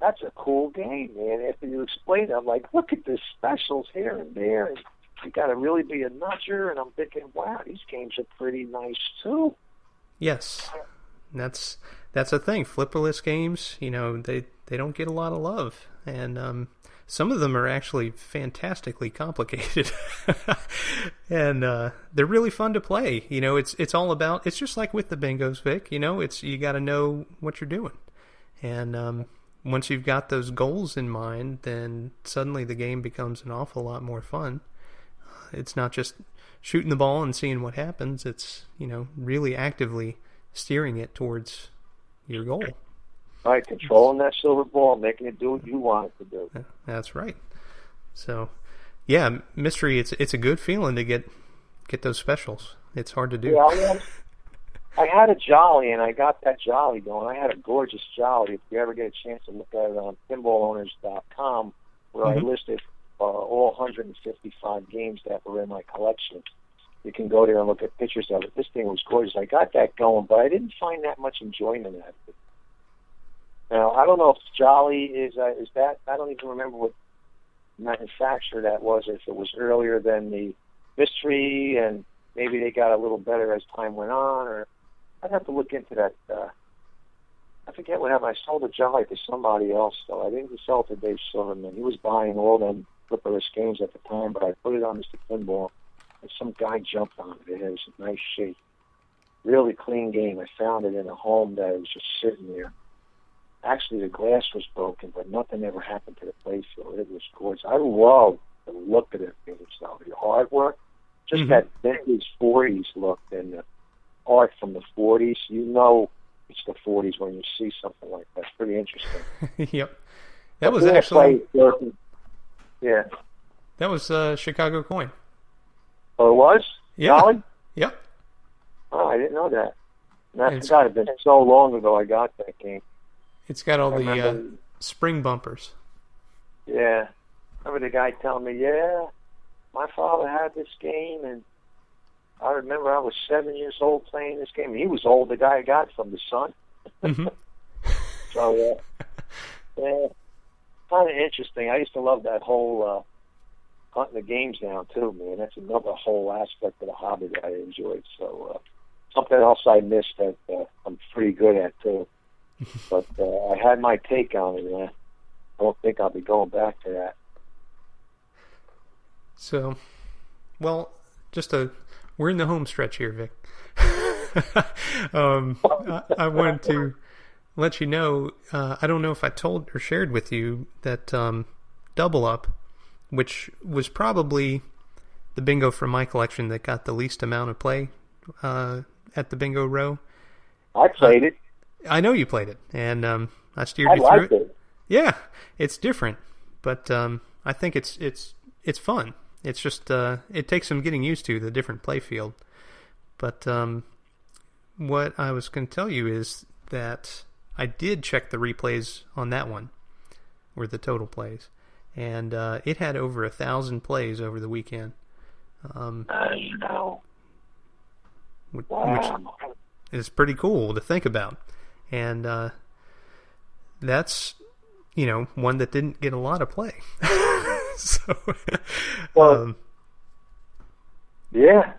that's a cool game, man. After you explain it, I'm like, look at the specials here and there, and you got to really be a nudger, and I'm thinking, wow, these games are pretty nice, too. Yes, that's a thing. Flipperless games, they don't get a lot of love, and some of them are actually fantastically complicated, and they're really fun to play. It's all about. It's just like with the bingos, Vic. You got to know what you're doing, and once you've got those goals in mind, then suddenly the game becomes an awful lot more fun. It's not just shooting the ball and seeing what happens. It's really actively steering it towards your goal. Right, controlling that silver ball, making it do what you want it to do. That's right. So, yeah, mystery. It's a good feeling to get those specials. It's hard to do. Yeah, I had a Jolly, and I got that Jolly going. I had a gorgeous Jolly. If you ever get a chance to look at it on pinballowners.com, where I listed all 155 games that were in my collection. You can go there and look at pictures of it. This thing was gorgeous. I got that going, but I didn't find that much enjoyment out of it. Now, I don't know if Jolly is that. I don't even remember what manufacturer that was, if it was earlier than the Mystery, and maybe they got a little better as time went on, or I'd have to look into that. I forget what happened. I sold a Jolly to somebody else, though. I didn't sell it to Dave Silverman. He was buying all them flipperless games at the time, but I put it on Mr. Pinball, and some guy jumped on it. It was in nice shape. Really clean game. I found it in a home that it was just sitting there. Actually, the glass was broken, but nothing ever happened to the playfield. It was gorgeous. I love the look of it, though. The artwork, just that vintage 40s look, and the art from the 40s. It's the 40s when you see something like that. It's pretty interesting. Yep. That was actually... Yeah. That was Chicago Coin. Oh, it was? Yeah. Jolly? Yep. Oh, I didn't know that. That's got to have been so long ago I got that game. It's got all the spring bumpers. Yeah. I remember the guy telling me, my father had this game, and I remember I was 7 years old playing this game. He was old, the guy I got from the son. So, kind of interesting. I used to love that whole hunting the games down, too, man. That's another whole aspect of the hobby that I enjoyed. So, something else I missed that I'm pretty good at, too. But I had my take on it, and I don't think I'll be going back to that. So, well, we're in the home stretch here, Vic. I wanted to let you know, I don't know if I told or shared with you that Double Up, which was probably the bingo from my collection that got the least amount of play at the bingo row. I played it. I know you played it, and I steered you through it. Yeah, it's different, but I think it's fun. It's just it takes some getting used to, the different play field. But what I was going to tell you is that I did check the replays on that one, or the total plays, and it had over 1,000 plays over the weekend. Wow. Which is pretty cool to think about. And that's, one that didn't get a lot of play. So, yeah,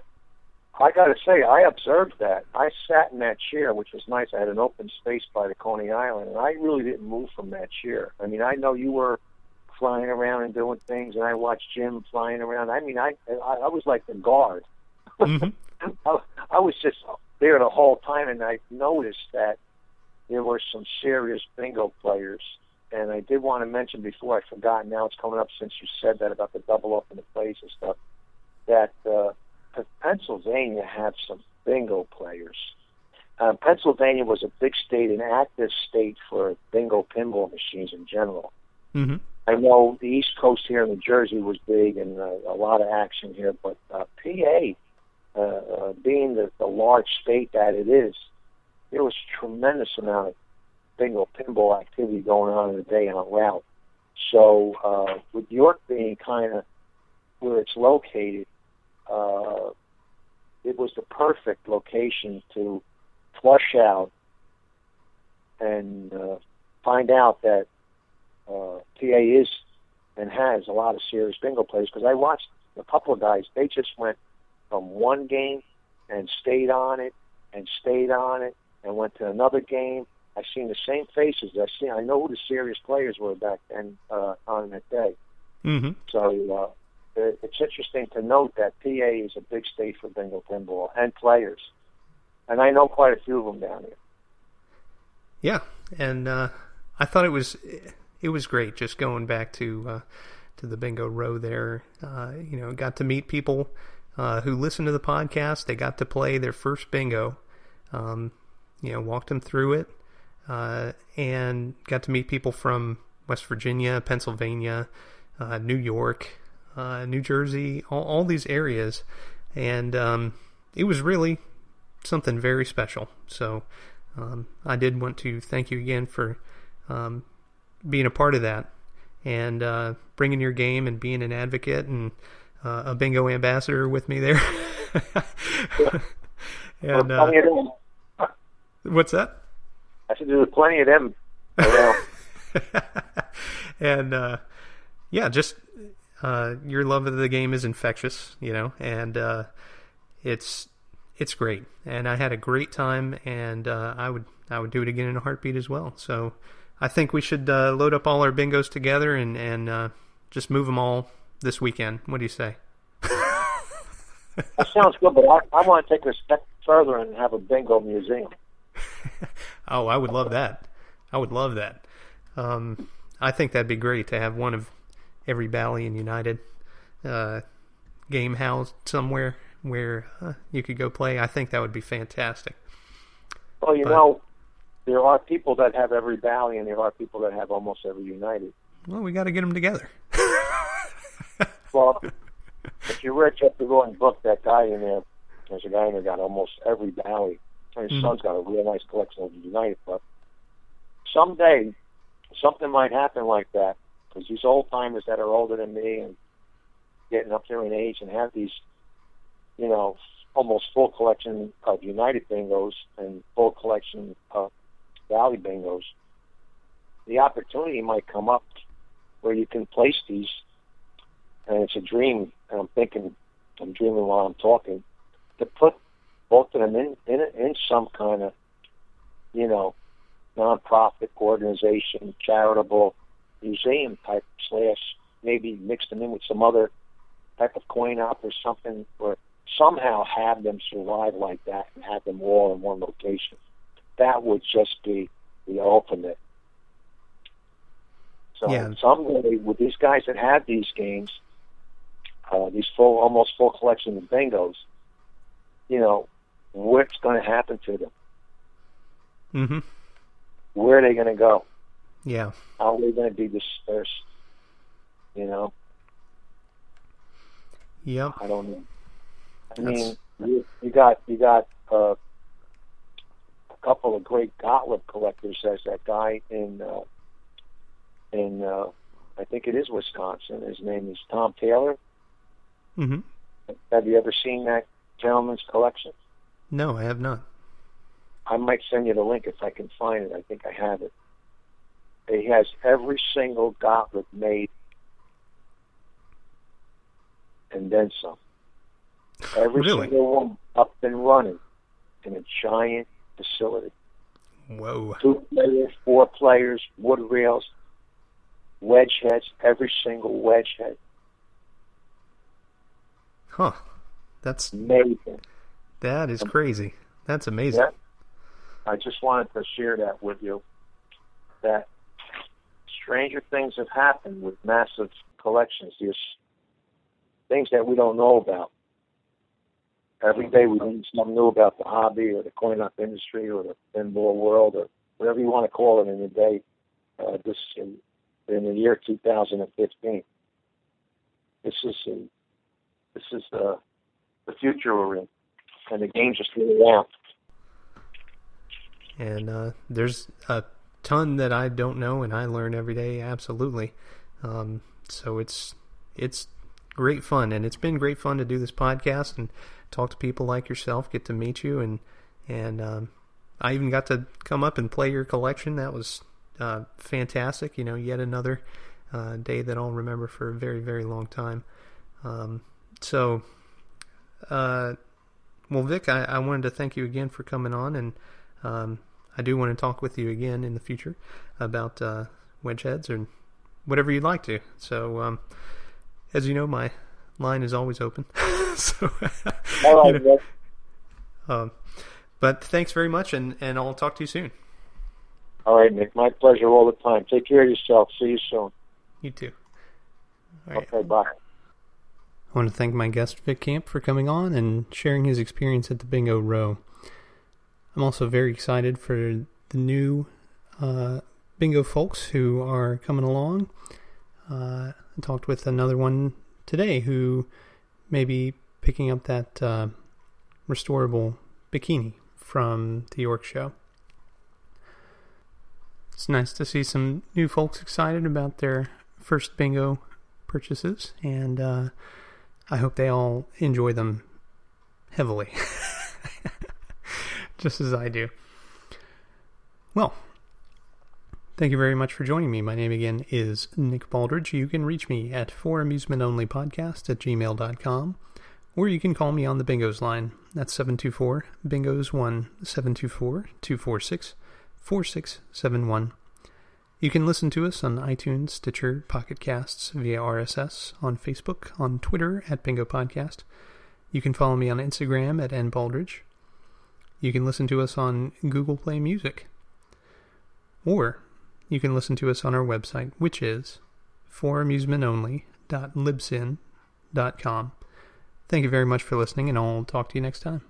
I got to say, I observed that. I sat in that chair, which was nice. I had an open space by the Coney Island, and I really didn't move from that chair. I mean, I know you were flying around and doing things, and I watched Jim flying around. I mean, I was like the guard. I was just there the whole time, and I noticed that there were some serious bingo players. And I did want to mention before I forgot, now it's coming up since you said that about the double up in the plays and stuff, that Pennsylvania had some bingo players. Pennsylvania was a big state, an active state for bingo pinball machines in general. Mm-hmm. I know the East Coast here in New Jersey was big and a lot of action here, but PA, being the large state that it is, there was a tremendous amount of bingo pinball activity going on in the day on a route. So with York being kind of where it's located, it was the perfect location to flush out and find out that PA is and has a lot of serious bingo players, because I watched a couple of guys, they just went from one game and stayed on it and stayed on it and went to another game. I've seen the same faces. I know who the serious players were back then on that day. Mm-hmm. So it's interesting to note that PA is a big state for bingo pinball and players. And I know quite a few of them down here. Yeah, and I thought it was great just going back to the bingo row there. Got to meet people who listened to the podcast. They got to play their first bingo. Walked them through it, and got to meet people from West Virginia, Pennsylvania, New York, New Jersey, all these areas, and it was really something very special. So I did want to thank you again for being a part of that and bringing your game and being an advocate and a bingo ambassador with me there. And what's that? I said there's plenty of them around. And just your love of the game is infectious, and it's great. And I had a great time, and I would do it again in a heartbeat as well. So I think we should load up all our bingos together and just move them all this weekend. What do you say? That sounds good, but I want to take it a step further and have a bingo museum. Oh, I would love that. I think that'd be great to have one of every Valley and United game housed somewhere where you could go play. I think that would be fantastic. Well, there are people that have every Valley, and there are people that have almost every United. Well, we got to get them together. Well, if you're rich, you have to go and book that guy in there. There's a guy in there got almost every Valley. His son's got a real nice collection of United. But someday, something might happen like that, because these old-timers that are older than me and getting up there in age and have these, almost full collection of United bingos and full collection of Valley bingos, the opportunity might come up where you can place these, and it's a dream, and I'm dreaming while I'm talking, to put both of them in some kind of, non-profit organization, charitable museum type / maybe mix them in with some other type of coin op or something, or somehow have them survive like that and have them all in one location. That would just be the ultimate. So someday, with these guys that have these games, these almost full collection of bingos, what's going to happen to them? Mm-hmm. Where are they going to go? Yeah. How are they going to be dispersed? Yep. I don't know. I mean, you got a couple of great Gottlieb collectors. There's that guy in I think it is Wisconsin. His name is Tom Taylor. Mm-hmm. Have you ever seen that gentleman's collection? No, I have not. I might send you the link if I can find it. I think I have it. He has every single Gottlieb made, and then some. Every single one up and running in a giant facility. Whoa. 2 players, 4 players, wood rails, wedge heads, every single wedge head. Huh. That's amazing. That is crazy. That's amazing. Yeah. I just wanted to share that with you, that stranger things have happened with massive collections. There's things that we don't know about. Every day we learn something new about the hobby or the coin-op industry or the pinball world or whatever you want to call it in the day. In the year 2015. This is the future we're in, and the games are still around. And there's a ton that I don't know, and I learn every day. Absolutely. So it's great fun, and it's been great fun to do this podcast and talk to people like yourself, get to meet you, and I even got to come up and play your collection. That was fantastic. Yet another day that I'll remember for a very, very long time. Well, Vic, I wanted to thank you again for coming on, and I do want to talk with you again in the future about wedge heads or whatever you'd like to. So, as you know, my line is always open. So, all right, but thanks very much, and I'll talk to you soon. All right, Nick. My pleasure all the time. Take care of yourself. See you soon. You too. All right. Okay, bye. I want to thank my guest, Vic Camp, for coming on and sharing his experience at the Bingo Row. I'm also very excited for the new bingo folks who are coming along. I talked with another one today who may be picking up that restorable bikini from the York show. It's nice to see some new folks excited about their first bingo purchases, and I hope they all enjoy them heavily, just as I do. Well, thank you very much for joining me. My name again is Nick Baldridge. You can reach me at foramusementonlypodcast@gmail.com, or you can call me on the Bingos line. That's 724-BINGOS1, 724-246-4671. You can listen to us on iTunes, Stitcher, Pocket Casts, via RSS, on Facebook, on Twitter at Bingo Podcast. You can follow me on Instagram at nbaldridge. You can listen to us on Google Play Music. Or you can listen to us on our website, which is foramusementonly.libsyn.com. Thank you very much for listening, and I'll talk to you next time.